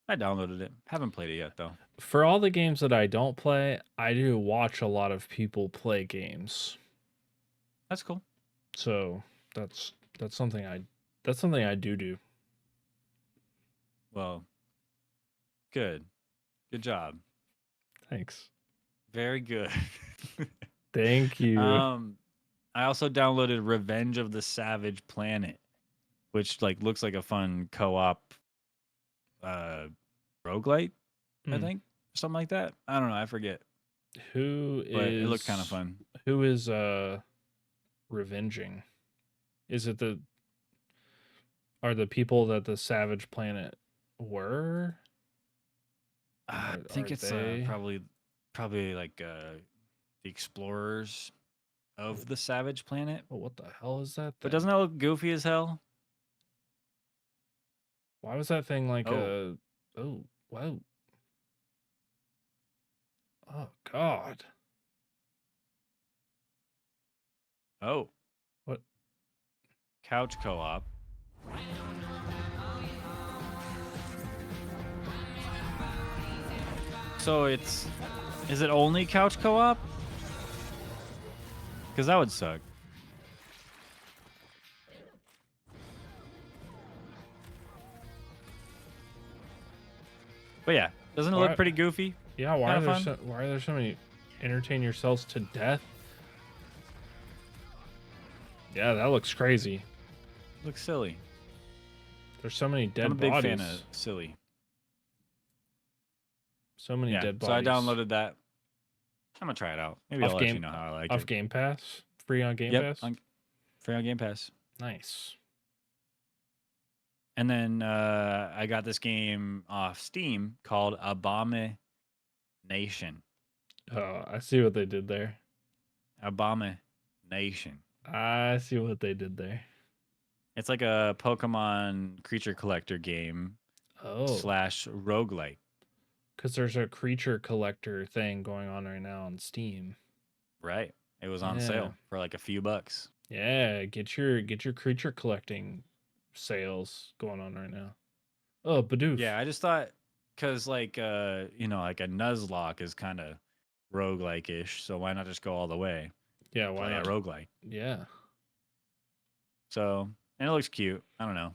I downloaded it. Haven't played it yet, though. For all the games that I don't play, I do watch a lot of people play games. That's cool. So that's something I do. Well, good. Good job. Thanks. Very good. Thank you. I also downloaded Revenge of the Savage Planet, which looks like a fun co-op roguelite, I Hmm. think. Something like that. I don't know, I forget. But it looked kind of fun. Who is revenging? Is it are the people that the Savage Planet were? I think are it's they- probably like the explorers of the Savage Planet. Well, what the hell is that? But thing? doesn't that look goofy as hell? Why was that thing like Oh. oh, wow. Oh God. Oh. What? Couch co-op. So is it only couch co-op? Because that would suck. But yeah, doesn't it Why- look pretty goofy? Yeah, why Kinda are there so many entertain yourselves to death? Yeah, that looks crazy. Looks silly. There's so many dead I'm a big bodies. fan of silly. So many Yeah, dead so I bodies. downloaded that. I'm gonna try it out. Maybe Off I'll let you Game- know how I like off it. Game Pass, free on Game Yep, Pass. free on Game Pass. Nice. And then I got this game off Steam called Abomination. Oh, I see what they did there. Abomination. I see what they did there. It's like a Pokemon creature collector game Oh, / roguelike. because there's a creature collector thing going on right now on Steam. Right. It was on Yeah. sale for like a few bucks. Yeah, get your creature collecting sales going on right now. Oh, Bidoof. Yeah, I just thought because like like a Nuzlocke is kind of roguelike-ish, so why not just go all the way? Yeah, why Play not? it roguelike. Yeah. So, and it looks cute. I don't know.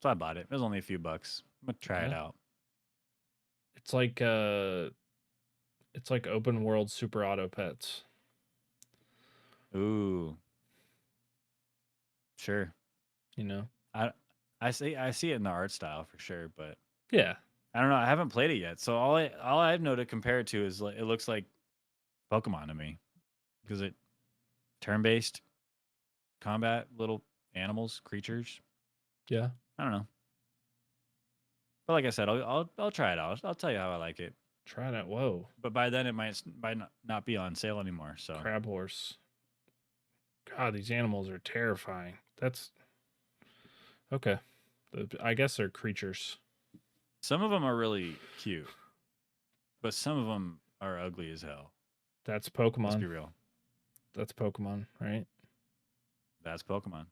So I bought it. It was only a few bucks. I'm gonna try it Yeah. out. It's like open world Super Auto Pets. Ooh. Sure. You know? I see it in the art style for sure, but Yeah. I don't know. I haven't played it yet. So all I've know to compare it to is it looks like Pokemon to me. Because it turn-based combat, little animals, creatures. Yeah. I don't know. But like I said, I'll try it out. I'll tell you how I like it. Try that. Whoa. But by then it might not be on sale anymore. So Crab horse. God, these animals are terrifying. That's okay. I guess they're creatures. some of them are really cute. but some of them are ugly as hell. That's Let's be Pokemon. real. That's Pokemon, right? That's Pokemon.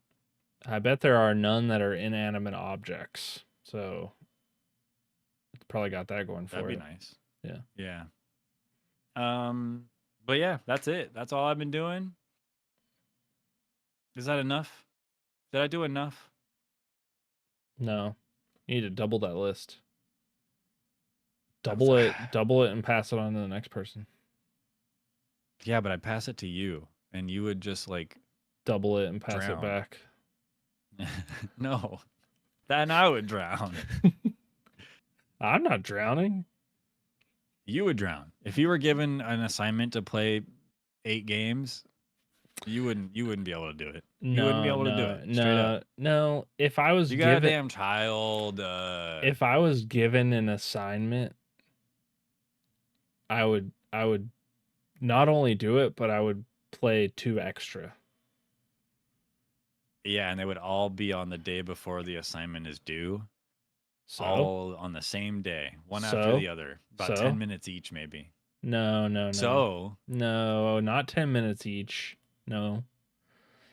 I bet there are none that are inanimate objects. So it's probably got that going for That'd be it. nice. Yeah. Yeah. But yeah, that's it. That's all I've been doing. Is that enough? Did I do enough? No. You need to double that list. Double it, and pass it on to the next person. Yeah, but I'd pass it to you, and you would just like Double it and pass Drown. it back. no. Then I would drown. I'm not drowning. You would drown. If you were given an assignment to play 8 games, you wouldn't be able to do it. You wouldn't be able to do it. Straight up. No. If I was You got a given, damn child. if I was given an assignment, I would not only do it, but I would play 2 extra. Yeah, and they would all be on the day before the assignment is due. So All on the same day, one after So? the other, about So? 10 minutes each, maybe. no. So, No, not 10 minutes each. No.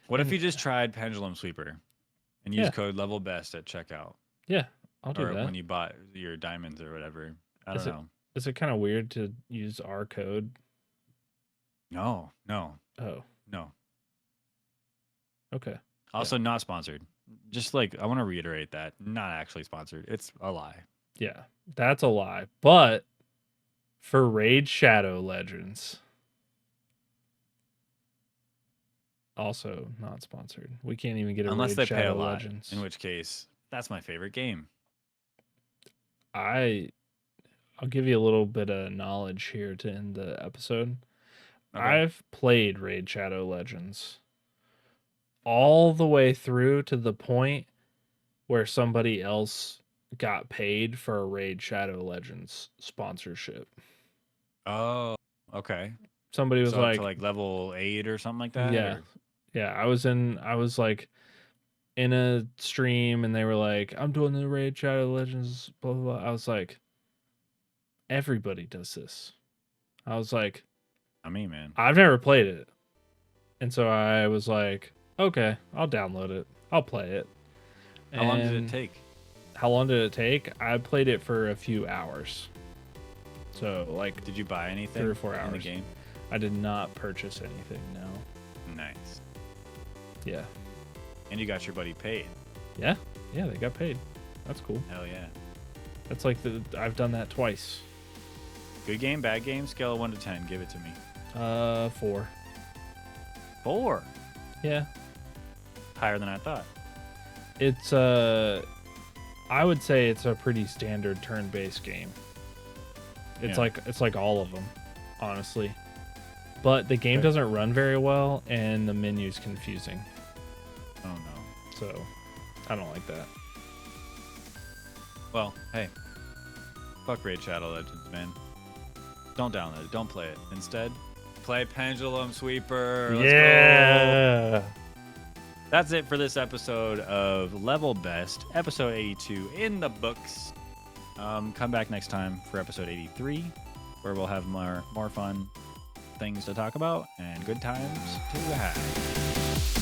what if And- you just tried Pendulum Sweeper and Yeah. used code level best at checkout, Yeah, I'll do or that. when you bought your diamonds or whatever? I Is don't know. Is it kind of weird to use our code? No. Oh, okay. Also, not sponsored. Just like I want to reiterate that, not actually sponsored. It's a lie. Yeah, that's a lie. But for Raid Shadow Legends, also not sponsored. We can't even get a Unless Raid they pay a Shadow lot, Legends. in which case that's my favorite game. I'll give you a little bit of knowledge here to end the episode. Okay. I've played Raid Shadow Legends all the way through to the point where somebody else got paid for a Raid Shadow Legends sponsorship. Oh, okay. Somebody was So up like, to like level 8 or something like that. Yeah. or- yeah, I was like in a stream and they were like, I'm doing the Raid Shadow Legends, blah, blah, blah. I was like, everybody does this. I was like, I mean, man. I've never played it. And so I was like, okay, I'll download it. I'll play it. How long did it And take? How long did it take? I played it for a few hours. So like Did you buy anything 3 or 4 in the hours. game? I did not purchase anything, no. Nice. Yeah. And you got your buddy paid. Yeah, they got paid. That's cool. Hell yeah. That's like I've done that twice. Good game, bad game, scale of 1 to 10. Give it to me. 4. 4. Yeah. Higher than I thought. It's I would say it's a pretty standard turn-based game. It's Yeah. like all of them, honestly. But the game Okay. doesn't run very well and the menu's confusing. Oh no. So, I don't like that. Well, hey. Fuck Raid Shadow Legends, man. Don't download it. Don't play it. Instead, play Pendulum Sweeper. Let's go. That's it for this episode of Level Best, episode 82 in the books. Come back next time for episode 83, where we'll have more fun things to talk about and good times to have.